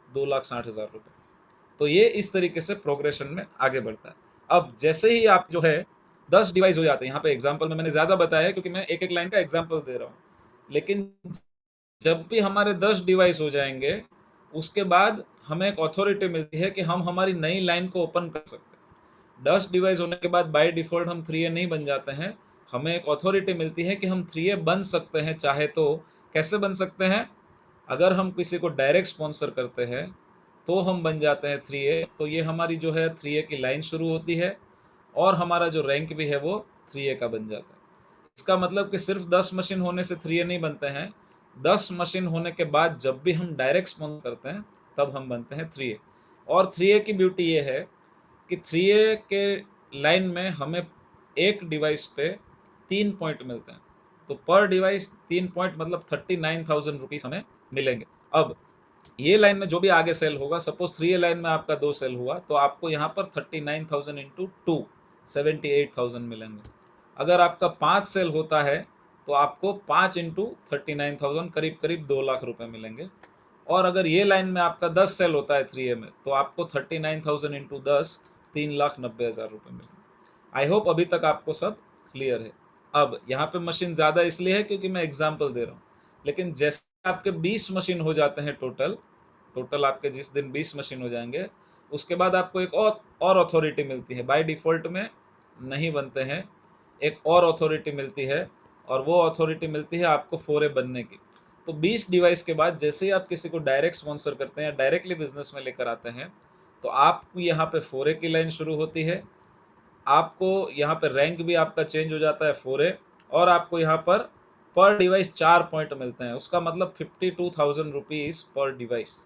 2,60,000 रुपए। तो ये इस तरीके से प्रोग्रेशन में आगे बढ़ता है। अब जैसे ही आप जो है 10 डिवाइस हो जाते हैं, यहाँ पे एग्जाम्पल में मैंने ज्यादा बताया है क्योंकि मैं एक एक लाइन का एग्जाम्पल दे रहा हूँ। लेकिन जब भी हमारे 10 डिवाइस हो जाएंगे उसके बाद हमें एक अथॉरिटी मिलती है कि हम हमारी नई लाइन को ओपन कर सकते हैं। 10 डिवाइस होने के बाद बाय डिफॉल्ट हम 3A नहीं बन जाते हैं, हमें एक अथॉरिटी मिलती है कि हम 3A बन सकते हैं चाहे तो। कैसे बन सकते हैं, अगर हम किसी को डायरेक्ट स्पॉन्सर करते हैं तो हम बन जाते हैं 3A। तो ये हमारी जो है 3A की लाइन शुरू होती है और हमारा जो रैंक भी है वो 3A का बन जाता है। इसका मतलब कि सिर्फ 10 मशीन होने से 3A नहीं बनते हैं, 10 मशीन होने के बाद जब भी हम डायरेक्ट स्पॉन्सर करते हैं तब हम बनते हैं 3A। और 3A की ब्यूटी ये है कि 3A के लाइन में हमें एक डिवाइस पे 3 पॉइंट मिलते हैं। तो पर डिवाइस 3 पॉइंट मतलब 39,000 रुपीज हमें मिलेंगे। अब ये लाइन में जो भी आगे सेल होगा, सपोज 3A लाइन में आपका 2 सेल हुआ तो आपको यहाँ पर 39,000 इंटू 2, 78,000 मिलेंगे। अगर आपका 5 सेल होता है तो आपको 5 इंटू 39,000 करीब करीब 2 लाख रुपए मिलेंगे। और अगर ये लाइन में आपका 10 सेल होता है 3A में तो आपको 39,000 इंटू 10, 3,90,000 रुपए मिलेंगे। आई होप अभी तक आपको सब क्लियर है। अब यहाँ पे मशीन ज्यादा इसलिए है क्योंकि मैं एग्जाम्पल दे रहा हूँ, लेकिन जैसे आपके 20 मशीन हो जाते हैं टोटल, आपके जिस दिन 20 मशीन हो जाएंगे उसके बाद आपको एक और अथॉरिटी मिलती है। बाय डिफॉल्ट में नहीं बनते हैं, एक और अथॉरिटी मिलती है, और वो अथॉरिटी मिलती है आपको 4A बनने की। तो 20 डिवाइस के बाद जैसे ही आप किसी को डायरेक्ट स्पॉन्सर करते हैं, डायरेक्टली बिजनेस में लेकर आते हैं, तो आपको यहाँ पे 4A की लाइन शुरू होती है। आपको यहाँ पे रैंक भी आपका चेंज हो जाता है 4A, और आपको यहाँ पर डिवाइस 4 पॉइंट मिलते हैं। उसका मतलब 52,000 रुपीज पर डिवाइस।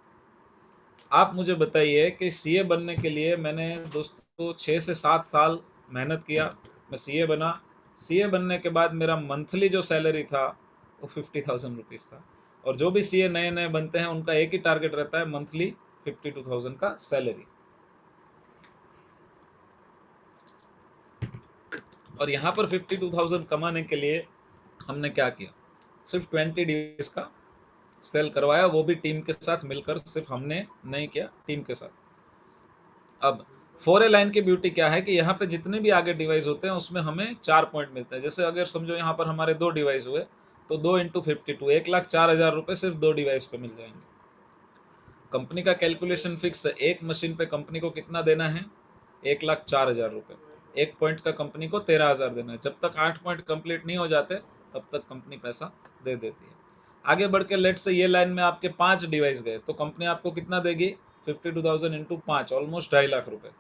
आप मुझे बताइए कि सीए बनने के लिए मैंने दोस्तों 6 से 7 साल मेहनत किया, मैं सीए बना। सीए बनने के बाद मेरा मंथली जो सैलरी था वो 50,000 रुपीज था। और जो भी सीए नए नए बनते हैं उनका एक ही टारगेट रहता है, मंथली 52,000 का सैलरी। और यहाँ पर 52,000 कमाने के लिए हमने क्या किया, सिर्फ 20 डेज का सेल करवाया, वो भी टीम के साथ मिलकर, सिर्फ हमने नहीं किया, टीम के साथ। अब 4A लाइन की ब्यूटी क्या है कि यहाँ पे जितने भी आगे डिवाइस होते हैं उसमें हमें 4 पॉइंट मिलते हैं। जैसे अगर समझो यहाँ पर हमारे 2 डिवाइस हुए तो 2 इंटू 52, 1,04,000 रुपए सिर्फ 2 डिवाइस पे मिल जाएंगे। कंपनी का कैलकुलेशन फिक्स है, एक मशीन पे कंपनी को कितना देना है, 1,04,000 रुपए। एक पॉइंट का कंपनी को 13,000 देना है। जब तक 8 पॉइंट कंप्लीट नहीं हो जाते तब तक कंपनी पैसा दे देती है। आगे बढ़ के लेट से ये लाइन में आपके 5 डिवाइस गए तो कंपनी आपको कितना देगी, 52,000 इंटू 5, ऑलमोस्ट 2.5 लाख रुपए।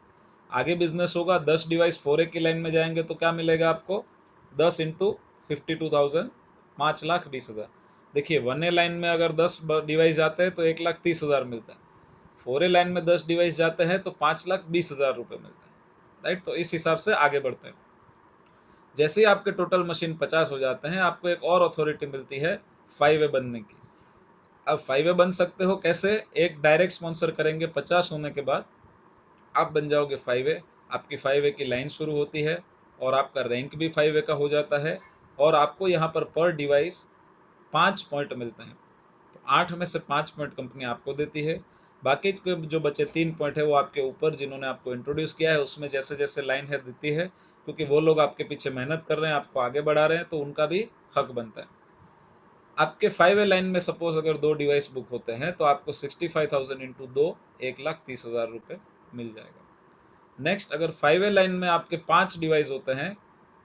आगे बिजनेस होगा, 10 डिवाइस 4A की लाइन में जाएंगे तो क्या मिलेगा आपको, 10 इंटू 52,000, 5,20,000। देखिए 1A लाइन में अगर 10 डिवाइस जाते हैं तो 1,30,000 मिलता है, 4A लाइन में 10 डिवाइस जाते हैं तो 5,20,000 रुपये मिलते हैं, राइट। तो इस हिसाब से आगे बढ़ते हैं। जैसे ही आपके टोटल मशीन 50 हो जाते हैं, आपको एक और अथॉरिटी मिलती है 5A बनने की। अब 5A बन सकते हो कैसे? एक डायरेक्ट स्पॉन्सर करेंगे 50 होने के बाद आप बन जाओगे 5A। आपकी 5A की लाइन शुरू होती है और आपका रैंक भी 5A का हो जाता है, और आपको यहाँ पर डिवाइस 5 पॉइंट मिलते हैं। तो 8 में से 5 पॉइंट कंपनी आपको देती है, बाकी के जो बचे 3 पॉइंट है वो आपके ऊपर जिन्होंने आपको इंट्रोड्यूस किया है उसमें जैसे जैसे लाइन है देती है, क्योंकि वो लोग आपके पीछे मेहनत कर रहे हैं, आपको आगे बढ़ा रहे हैं, तो उनका भी हक बनता है। आपके 5A लाइन में सपोज अगर 2 डिवाइस बुक होते हैं तो आपको 65,000 इंटू 2 1,30,000 रुपये मिल जाएगा। नेक्स्ट, अगर 5A लाइन में आपके 5 डिवाइस होते हैं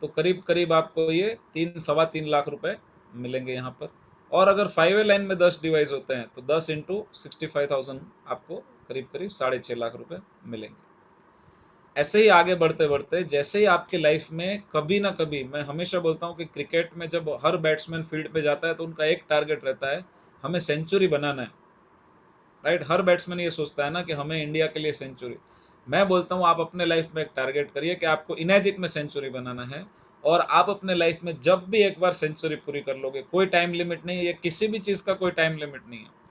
तो करीब करीब आपको ये 3-3.25 लाख रुपए मिलेंगे यहाँ पर। और अगर 5A लाइन में 10 डिवाइस होते हैं तो 10 इंटू 65,000 आपको करीब करीब 6.5 लाख रुपए मिलेंगे। ऐसे ही आगे बढ़ते बढ़ते जैसे ही आपके लाइफ में कभी ना कभी, मैं हमेशा बोलता हूँ कि क्रिकेट में जब हर बैट्समैन फील्ड पे जाता है तो उनका एक टारगेट रहता है, हमें सेंचुरी बनाना है, राइट। हर बैट्समैन ये सोचता है ना कि हमें इंडिया के लिए सेंचुरी। मैं बोलता हूँ आप अपने लाइफ में एक टारगेट करिए कि आपको इनएजिक में सेंचुरी बनाना है, और आप अपने लाइफ में जब भी एक बार सेंचुरी पूरी कर लोगे, कोई टाइम लिमिट नहीं है, ये किसी भी चीज़ का कोई टाइम लिमिट नहीं है।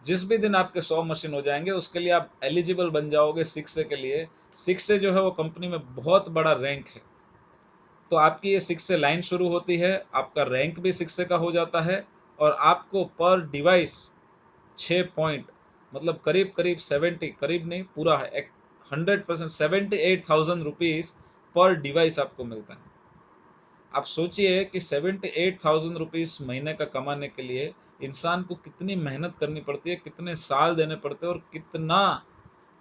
जिस भी दिन आपके 100 मशीन हो जाएंगे उसके लिए आप एलिजिबल बन जाओगे 6A के लिए। 6A जो है वो कंपनी में बहुत बड़ा रैंक है। तो आपकी ये 6A लाइन शुरू होती है, आपका रैंक भी 6A का हो जाता है, और आपको पर डिवाइस 6 पॉइंट, मतलब करीब करीब 70, करीब नहीं पूरा है 100%, 78,000 रुपीज पर डिवाइस आपको मिलता है। आप सोचिए कि 78,000 रुपीज महीने का कमाने के लिए इंसान को कितनी मेहनत करनी पड़ती है, कितने साल देने पड़ते हैं, और कितना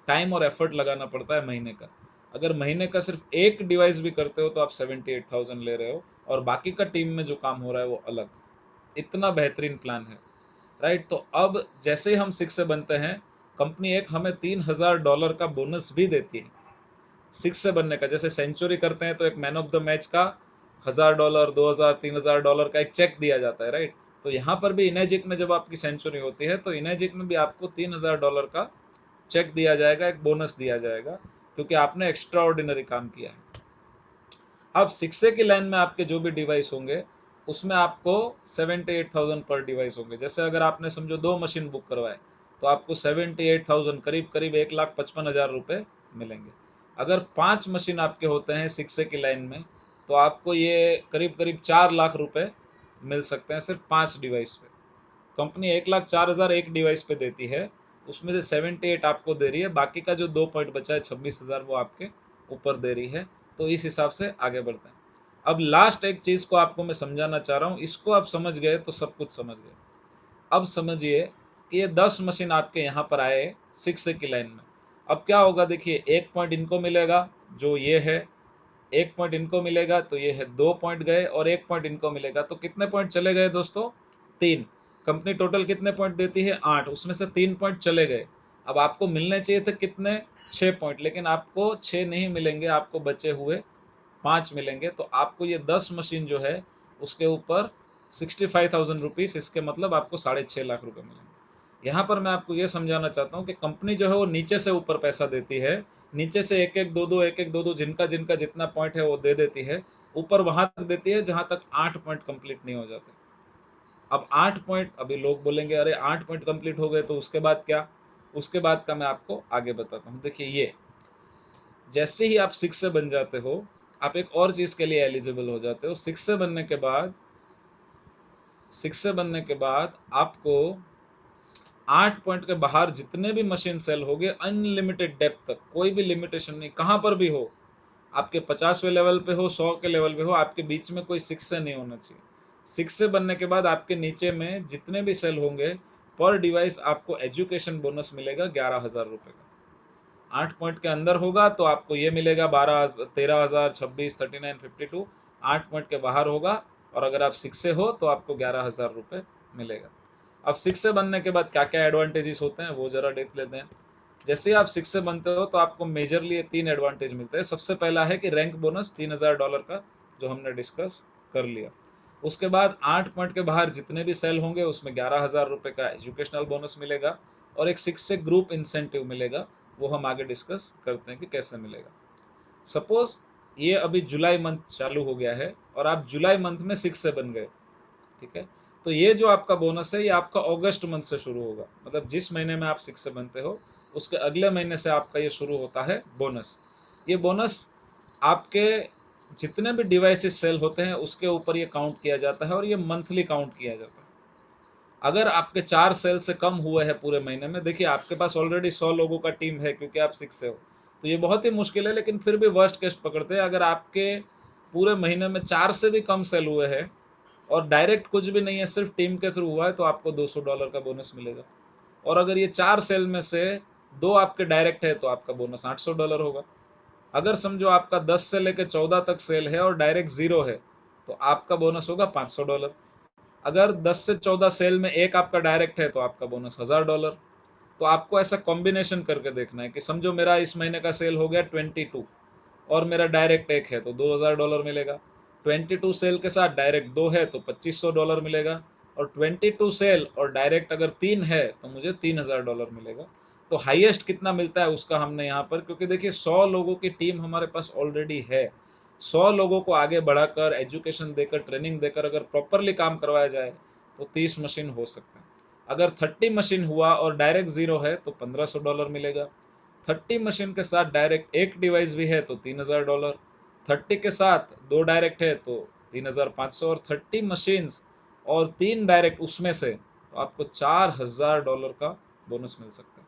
टाइम और एफर्ट लगाना पड़ता है महीने का। अगर महीने का सिर्फ एक डिवाइस भी करते हो तो आप 78,000 ले रहे हो, और बाकी का टीम में जो काम हो रहा है वो अलग। इतना बेहतरीन प्लान है, राइट। तो अब जैसे ही हम 6 से बनते हैं, कंपनी एक हमें $3,000 का बोनस भी देती है 6 से बनने का। जैसे सेंचुरी करते हैं तो एक मैन ऑफ द मैच का $1,000, 2,000, $3,000 का एक चेक दिया जाता है, राइट। तो यहाँ पर भी इनेजिक में जब आपकी सेंचुरी होती है तो इनेजिक में भी आपको $3,000 का चेक दिया जाएगा, एक बोनस दिया जाएगा, क्योंकि आपने एक्स्ट्रा ऑर्डिनरी काम किया है। अब 6A की लाइन में आपके जो भी डिवाइस होंगे उसमें आपको 78,000 पर डिवाइस होंगे। जैसे अगर आपने समझो 2 मशीन बुक करवाए तो आपको 78,000 करीब करीब 1,55,000 रुपये मिलेंगे। अगर 5 मशीन आपके होते हैं 6A की लाइन में तो आपको ये करीब करीब 4 लाख रुपए मिल सकते हैं सिर्फ 5 डिवाइस पे। कंपनी 1,04,000 एक डिवाइस पे देती है, उसमें से 78 आपको दे रही है, बाकी का जो 2 पॉइंट बचा है 26,000 वो आपके ऊपर दे रही है। तो इस हिसाब से आगे बढ़ते हैं। अब लास्ट एक चीज को आपको मैं समझाना चाह रहा हूँ, इसको आप समझ गए तो सब कुछ समझ गए। अब समझिए कि ये 10 मशीन आपके यहाँ पर आए 6A की लाइन में। अब क्या होगा, देखिए एक पॉइंट इनको मिलेगा जो ये है, एक पॉइंट इनको मिलेगा तो ये है 2 पॉइंट गए, और एक पॉइंट इनको मिलेगा, तो कितने पॉइंट चले गए दोस्तों? 3। कंपनी टोटल कितने पॉइंट देती है? 8, उसमें से 3 पॉइंट चले गए। अब आपको मिलने चाहिए थे कितने? 6 पॉइंट, लेकिन आपको 6 नहीं मिलेंगे, आपको बचे हुए 5 मिलेंगे। तो आपको ये 10 मशीन जो है उसके ऊपर 65,000 रुपीज, इसके मतलब आपको 6.5 लाख रुपए मिलेंगे। यहाँ पर मैं आपको ये समझाना चाहता हूँ कि कंपनी जो है वो नीचे से ऊपर पैसा देती है, नीचे से एक एक दो दो, एक एक दो दो, जिनका जिनका जितना पॉइंट है वो दे देती है, ऊपर वहां तक देती है जहां तक 8 पॉइंट कंप्लीट नहीं हो जाते। अब 8 पॉइंट, अभी लोग बोलेंगे अरे 8 पॉइंट कंप्लीट हो गए तो उसके बाद क्या? उसके बाद का मैं आपको आगे बताता हूँ। देखिए ये जैसे ही आप 6 से बन जाते हो, आप एक और चीज के लिए एलिजिबल हो जाते हो। 6 से बनने के बाद, 6 से बनने के बाद आपको 8 पॉइंट के बाहर जितने भी मशीन सेल हो गए, अनलिमिटेड डेप्थ तक, कोई भी लिमिटेशन नहीं, कहां पर भी हो, आपके 50वें लेवल पे हो, 100 के लेवल पे हो, आपके बीच में कोई 6 से नहीं होना चाहिए। 6 से बनने के बाद आपके नीचे में जितने भी सेल होंगे, पर डिवाइस आपको एजुकेशन बोनस मिलेगा 11,000 रुपए का। 8 पॉइंट के अंदर होगा तो आपको ये मिलेगा 13,000, 26, 39, 52। 8 पॉइंट के बाहर होगा और अगर आप 6 से हो तो आपको 11,000 रुपये मिलेगा। अब 6 से बनने के बाद क्या क्या एडवांटेजेस होते हैं वो जरा देख लेते हैं। जैसे आप 6 से बनते हो तो आपको मेजरली 3 एडवांटेज मिलते हैं। सबसे पहला है कि रैंक बोनस $3,000 का, जो हमने डिस्कस कर लिया। उसके बाद 8 पॉइंट के बाहर जितने भी सेल होंगे उसमें 11,000 रुपए का एजुकेशनल बोनस मिलेगा और एक 6 से ग्रुप इंसेंटिव मिलेगा। वो हम आगे डिस्कस करते हैं कि कैसे मिलेगा। सपोज ये अभी जुलाई मंथ चालू हो गया है और आप जुलाई मंथ में 6 से बन गए, ठीक है। तो ये जो आपका बोनस है ये आपका अगस्त मंथ से शुरू होगा, मतलब जिस महीने में आप 6 से बनते हो उसके अगले महीने से आपका ये शुरू होता है बोनस। ये बोनस आपके जितने भी डिवाइसेस सेल होते हैं उसके ऊपर ये काउंट किया जाता है और ये मंथली काउंट किया जाता है। अगर आपके 4 सेल से कम हुए हैं पूरे महीने में, देखिए आपके पास ऑलरेडी 100 लोगों का टीम है क्योंकि आप 6 से हो, तो ये बहुत ही मुश्किल है, लेकिन फिर भी वर्स्ट केस पकड़ते हैं। अगर आपके पूरे महीने में 4 से भी कम सेल हुए हैं और डायरेक्ट कुछ भी नहीं है, सिर्फ टीम के थ्रू हुआ है, तो आपको $200 का बोनस मिलेगा। और अगर ये 4 सेल में से 2 आपके डायरेक्ट है तो आपका बोनस $800 होगा। अगर समझो आपका 10 से लेकर 14 तक सेल है और डायरेक्ट 0 है तो आपका बोनस होगा $500। अगर 10 से 14 सेल में एक आपका डायरेक्ट है तो आपका बोनस $1000। तो आपको ऐसा कॉम्बिनेशन करके देखना है कि समझो मेरा इस महीने का सेल हो गया 22 और मेरा डायरेक्ट एक है तो $2000 मिलेगा। 22 सेल के साथ डायरेक्ट 2 है तो $2500 मिलेगा। और 22 सेल और डायरेक्ट अगर 3 है तो मुझे $3000 मिलेगा। तो हाईएस्ट कितना मिलता है उसका हमने यहाँ पर, क्योंकि देखिए 100 लोगों की टीम हमारे पास ऑलरेडी है, 100 लोगों को आगे बढ़ाकर एजुकेशन देकर ट्रेनिंग देकर अगर प्रॉपरली काम करवाया जाए तो 30 मशीन हो सकते हैं। अगर 30 मशीन हुआ और डायरेक्ट 0 है तो $1500 मिलेगा। 30 मशीन के साथ डायरेक्ट एक डिवाइस भी है तो $3000। 30 के साथ 2 डायरेक्ट है तो 3500। और 30 मशीन और 3 डायरेक्ट उसमें से तो आपको $4000 का बोनस मिल सकता है।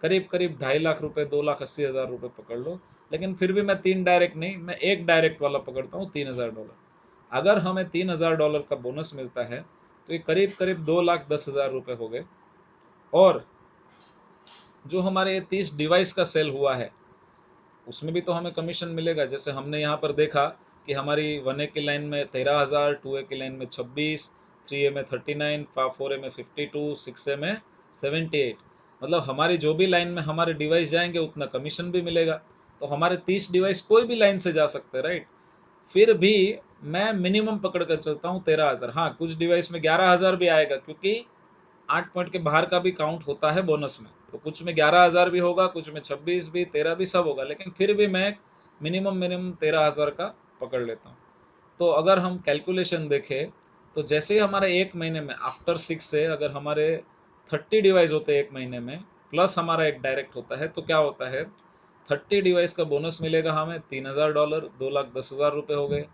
करीब करीब 2.5 लाख रुपए, 2,80,000 रुपए पकड़ लो, लेकिन फिर भी मैं 3 डायरेक्ट नहीं, मैं एक डायरेक्ट वाला पकड़ता हूँ। $3000। अगर हमें $3000 का बोनस मिलता है तो ये करीब करीब 2,10,000 रुपए हो गए। और जो हमारे ये 30 डिवाइस का सेल हुआ है उसमें भी तो हमें कमीशन मिलेगा। जैसे हमने यहाँ पर देखा कि हमारी 1A की लाइन में 13,000, 2A की लाइन में 26, 3A में 39, 4A में 52, 6A में 78। मतलब हमारी जो भी लाइन में हमारे डिवाइस जाएंगे उतना कमीशन भी मिलेगा। तो हमारे 30 डिवाइस कोई भी लाइन से जा सकते हैं, राइट। फिर भी मैं मिनिमम पकड़ कर चलता हूँ 13,000। हाँ, कुछ डिवाइस में 11,000 भी आएगा क्योंकि 8 पॉइंट के बाहर का भी काउंट होता है बोनस में, तो कुछ में 11,000 भी होगा, कुछ में 26 भी, 13 भी, सब होगा, लेकिन फिर भी मैं मिनिमम मिनिमम 13,000 का पकड़ लेता हूँ। तो अगर हम कैलकुलेशन देखें तो जैसे ही हमारे एक महीने में आफ्टर 6 से अगर हमारे 30 डिवाइस होते हैं एक महीने में, प्लस हमारा एक डायरेक्ट होता है, तो क्या होता है 30 डिवाइस का बोनस मिलेगा हमें $3000, 2,10,000 रुपए हो गए।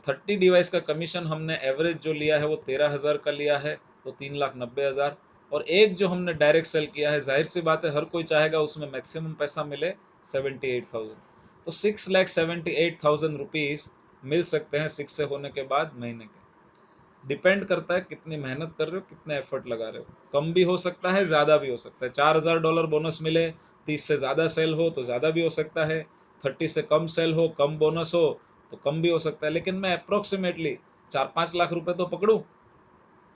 30 डिवाइस का कमीशन हमने एवरेज जो लिया है वो 13,000 का लिया है, तो 3,90,000। और एक जो हमने डायरेक्ट सेल किया है, जाहिर सी बात है हर कोई चाहेगा उसमें मैक्सिमम पैसा मिले, 78,000। तो 6,78,000 रुपीज मिल सकते हैं 6 से होने के बाद महीने के। डिपेंड करता है कितनी मेहनत कर रहे हो, कितने एफर्ट लगा रहे हो। कम भी हो सकता है, ज्यादा भी हो सकता है। $4,000 बोनस मिले, 30 से ज्यादा सेल हो तो ज्यादा भी हो सकता है, 30 से कम सेल हो, कम बोनस हो तो कम भी हो सकता है। लेकिन मैं अप्रोक्सीमेटली 4-5 लाख रुपए तो पकड़ू,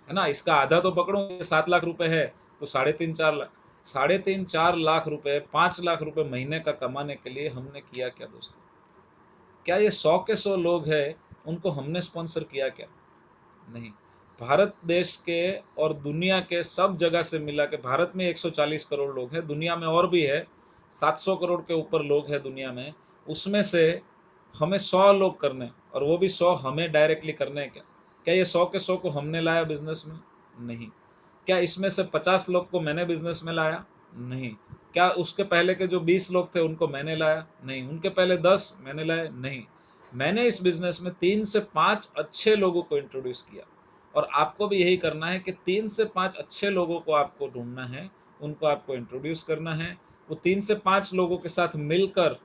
है ना। इसका आधा तो पकड़ू, 7 लाख रुपए है तो 3.5-4 लाख, 3.5-4 लाख रुपए, 5 लाख रुपए महीने का कमाने के लिए हमने किया क्या दोस्तों? क्या ये 100 के 100 लोग हैं उनको हमने स्पॉन्सर किया क्या? नहीं। भारत देश के और दुनिया के सब जगह से मिला के भारत में 140 करोड़ लोग हैं, दुनिया में और भी है 700 करोड़ के ऊपर लोग हैं दुनिया में। उसमें से हमें 100 लोग करने, और वो भी 100 हमें डायरेक्टली करने हैं क्या? क्या ये 100 के 100 को हमने लाया बिजनेस में? नहीं। क्या इसमें से 50 लोग को मैंने बिजनेस में लाया? नहीं। क्या उसके पहले के जो 20 लोग थे उनको मैंने लाया? नहीं। उनके पहले 10 मैंने लाए? नहीं। मैंने इस बिजनेस में 3 से 5 अच्छे लोगों को इंट्रोड्यूस किया, और आपको भी यही करना है कि 3 से 5 अच्छे लोगों को आपको ढूंढना है, उनको आपको इंट्रोड्यूस करना है। वो 3 से 5 लोगों के साथ मिलकर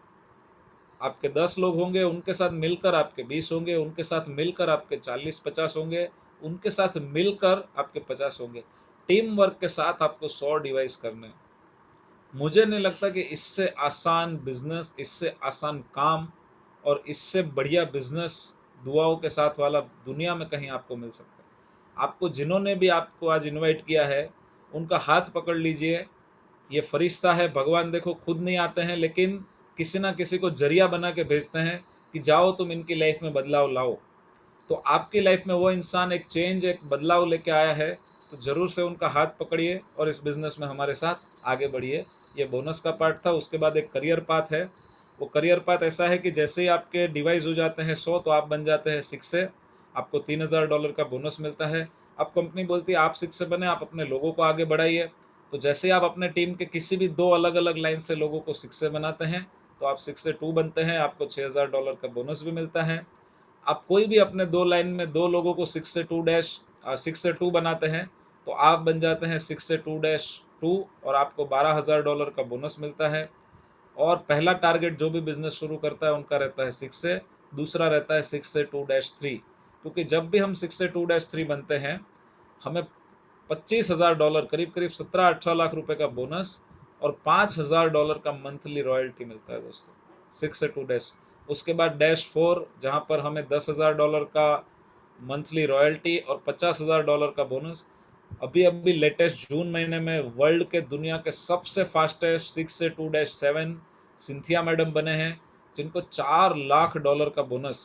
आपके 10 लोग होंगे, उनके साथ मिलकर आपके 20 होंगे, उनके साथ मिलकर आपके 40-50 होंगे, उनके साथ मिलकर आपके 50 होंगे। टीम वर्क के साथ आपको 100 डिवाइस करने। मुझे नहीं लगता कि इससे आसान बिजनेस, इससे आसान काम और इससे बढ़िया बिजनेस दुआओं के साथ वाला दुनिया में कहीं आपको मिल सकता है। आपको जिन्होंने भी आपको आज इनवाइट किया है उनका हाथ पकड़ लीजिए। ये फरिश्ता है, भगवान देखो खुद नहीं आते हैं, लेकिन किसी ना किसी को जरिया बना के भेजते हैं कि जाओ तुम इनकी लाइफ में बदलाव लाओ। तो आपकी लाइफ में वो इंसान एक चेंज, एक बदलाव लेके आया है, तो जरूर से उनका हाथ पकड़िए और इस बिजनेस में हमारे साथ आगे बढ़िए। ये बोनस का पार्ट था। उसके बाद एक करियर पाथ है। वो करियर पाथ ऐसा है कि जैसे ही आपके डिवाइस हो जाते हैं 100 तो आप बन जाते हैं 6 से, आपको $3000 का बोनस मिलता है। अब कंपनी बोलती है आप 6 से बने, आप अपने लोगों को आगे बढ़ाइए। तो जैसे ही आप अपने टीम के किसी भी 2 अलग अलग लाइन से लोगों को 6 से बनाते हैं तो आप 6 से 2 बनते हैं, आपको $6000 का बोनस भी मिलता है। आप कोई भी अपने 2 लाइन में 2 लोगों को 6 से 2 बनाते हैं तो आप बन जाते हैं 6 से 2-2 और आपको $12000 का बोनस मिलता है। और पहला टारगेट जो भी बिजनेस शुरू करता है उनका रहता है 6 से, दूसरा रहता है 6 से 2-3, क्योंकि जब भी हम 6 से 2-3 बनते हैं हमें $25,000 करीब करीब 17-18 लाख रुपए का बोनस और $5000 का मंथली रॉयल्टी मिलता है दोस्तों 6 से 2 डैश। उसके बाद -4 जहां पर हमें $10,000 का मंथली रॉयल्टी और $50,000 का बोनस। अभी अभी लेटेस्ट जून महीने में वर्ल्ड के दुनिया के सबसे फास्टेस्ट 6 से 2-7 सिंथिया मैडम बने हैं, जिनको $4 लाख का बोनस,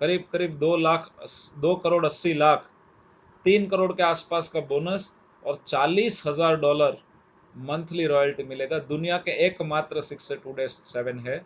करीब करीब 2 करोड़ 80 लाख, 3 करोड़ के आसपास का बोनस और $40,000 मंथली रॉयल्टी मिलेगा। दुनिया के एकमात्र 6 से 2-7 है।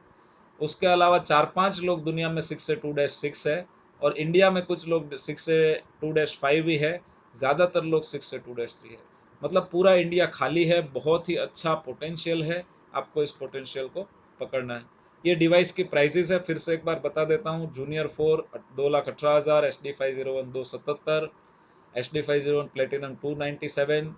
उसके अलावा 4-5 लोग दुनिया में 6 से 2-6 है और इंडिया में कुछ लोग 6 से 2-5 ही है। ज़्यादातर लोग 6 से 2-3 है। मतलब पूरा इंडिया खाली है। बहुत ही अच्छा पोटेंशियल है, आपको इस पोटेंशियल को पकड़ना है। ये डिवाइस की प्राइजेस है, फिर से एक बार बता देता हूँ। जूनियर 4 2,18,000, HD 501 277, HD 501 प्लेटिनम 297,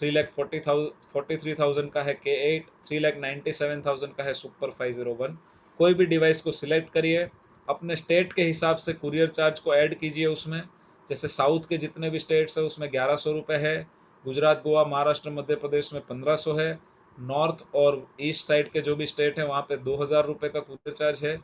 3,43,000 का है K8, 3,97,000 का है सुपर 501। कोई भी डिवाइस को सिलेक्ट करिए, अपने स्टेट के हिसाब से कुरियर चार्ज को ऐड कीजिए उसमें। जैसे साउथ के जितने भी स्टेट्स है उसमें 1100 रुपये है, गुजरात गोवा महाराष्ट्र मध्य प्रदेश में 1500 है, नॉर्थ और ईस्ट साइड के जो भी स्टेट है वहाँ पे 2000 रुपये का कुरियर चार्ज है।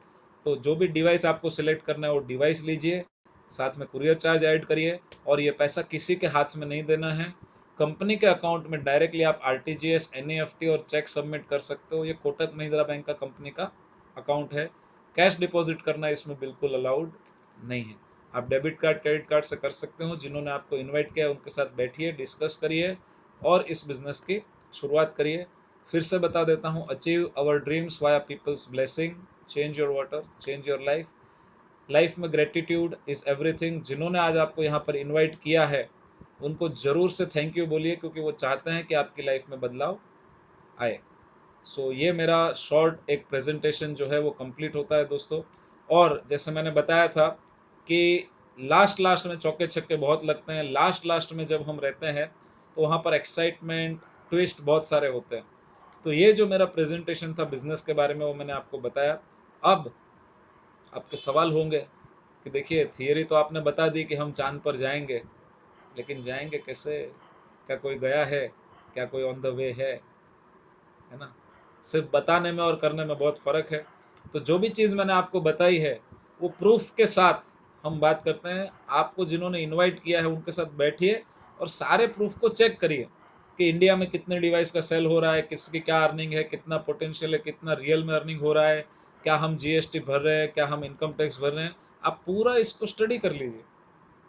तो जो भी डिवाइस आपको सिलेक्ट करना है वो डिवाइस लीजिए, साथ में कुरियर चार्ज ऐड करिए और ये पैसा किसी के हाथ में नहीं देना है। कंपनी के अकाउंट में डायरेक्टली आप आरटीजीएस, एनईएफटी और चेक सबमिट कर सकते हो। ये कोटक महिंद्रा बैंक का कंपनी का अकाउंट है। कैश डिपॉजिट करना इसमें बिल्कुल अलाउड नहीं है। आप डेबिट कार्ड, क्रेडिट कार्ड से कर सकते हो। जिन्होंने आपको इनवाइट किया उनके साथ बैठिए, डिस्कस करिए और इस बिजनेस की शुरुआत करिए। फिर से बता देता हूँ, achieve our dreams via people's blessing, change your water, change your life. Life में ग्रेटिट्यूड इज एवरीथिंग। जिन्होंने आज आपको यहाँ पर इनवाइट किया है उनको जरूर से थैंक यू बोलिए, क्योंकि वो चाहते हैं कि आपकी लाइफ में बदलाव आए। सो ये मेरा शॉर्ट एक प्रेजेंटेशन जो है वो कंप्लीट होता है दोस्तों। और जैसे मैंने बताया था कि लास्ट लास्ट में चौके छक्के बहुत लगते हैं। लास्ट लास्ट में जब हम रहते हैं तो वहाँ पर एक्साइटमेंट, ट्विस्ट बहुत सारे होते हैं। तो ये जो मेरा प्रेजेंटेशन था बिजनेस के बारे में वो मैंने आपको बताया। अब आपके सवाल होंगे कि देखिए थियरी तो आपने बता दी कि हम चांद पर जाएंगे, लेकिन जाएंगे कैसे? क्या कोई गया है? क्या कोई ऑन द वे है ना? सिर्फ बताने में और करने में बहुत फर्क है। तो जो भी चीज़ मैंने आपको बताई है वो प्रूफ के साथ हम बात करते हैं। आपको जिन्होंने इनवाइट किया है उनके साथ बैठिए और सारे प्रूफ को चेक करिए कि इंडिया में कितने डिवाइस का सेल हो रहा है, किसकी क्या अर्निंग है, कितना पोटेंशियल है, कितना रियल में अर्निंग हो रहा है, क्या हम जीएसटी भर रहे हैं, क्या हम इनकम टैक्स भर रहे हैं। आप पूरा इसको स्टडी कर लीजिए,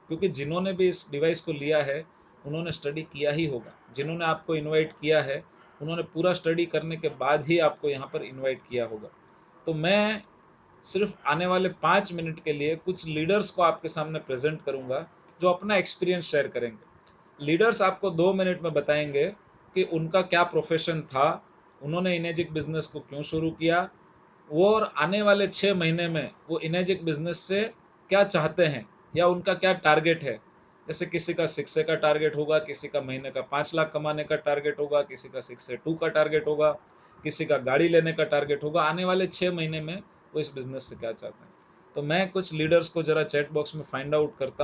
क्योंकि जिन्होंने भी इस डिवाइस को लिया है उन्होंने स्टडी किया ही होगा। जिन्होंने आपको इनवाइट किया है उन्होंने पूरा स्टडी करने के बाद ही आपको यहाँ पर इनवाइट किया होगा। तो मैं सिर्फ आने वाले 5 मिनट के लिए कुछ लीडर्स को आपके सामने प्रेजेंट करूंगा जो अपना एक्सपीरियंस शेयर करेंगे। लीडर्स आपको 2 मिनट में बताएंगे कि उनका क्या प्रोफेशन था, उन्होंने इनेजिक बिजनेस को क्यों शुरू किया, वो और आने वाले 6 महीने में वो इनेजिक बिजनेस से क्या चाहते हैं या उनका क्या टारगेट है। जैसे किसी का 6 से का टारगेट होगा, किसी का महीने का 5 लाख कमाने का टारगेट होगा, किसी का 6 से 2 का टारगेट होगा, किसी का गाड़ी लेने का टारगेट होगा। आने वाले 6 महीने में वो इस बिजनेस से क्या चाहते हैं। तो मैं कुछ लीडर्स को जरा चैट बॉक्स में फाइंड आउट करता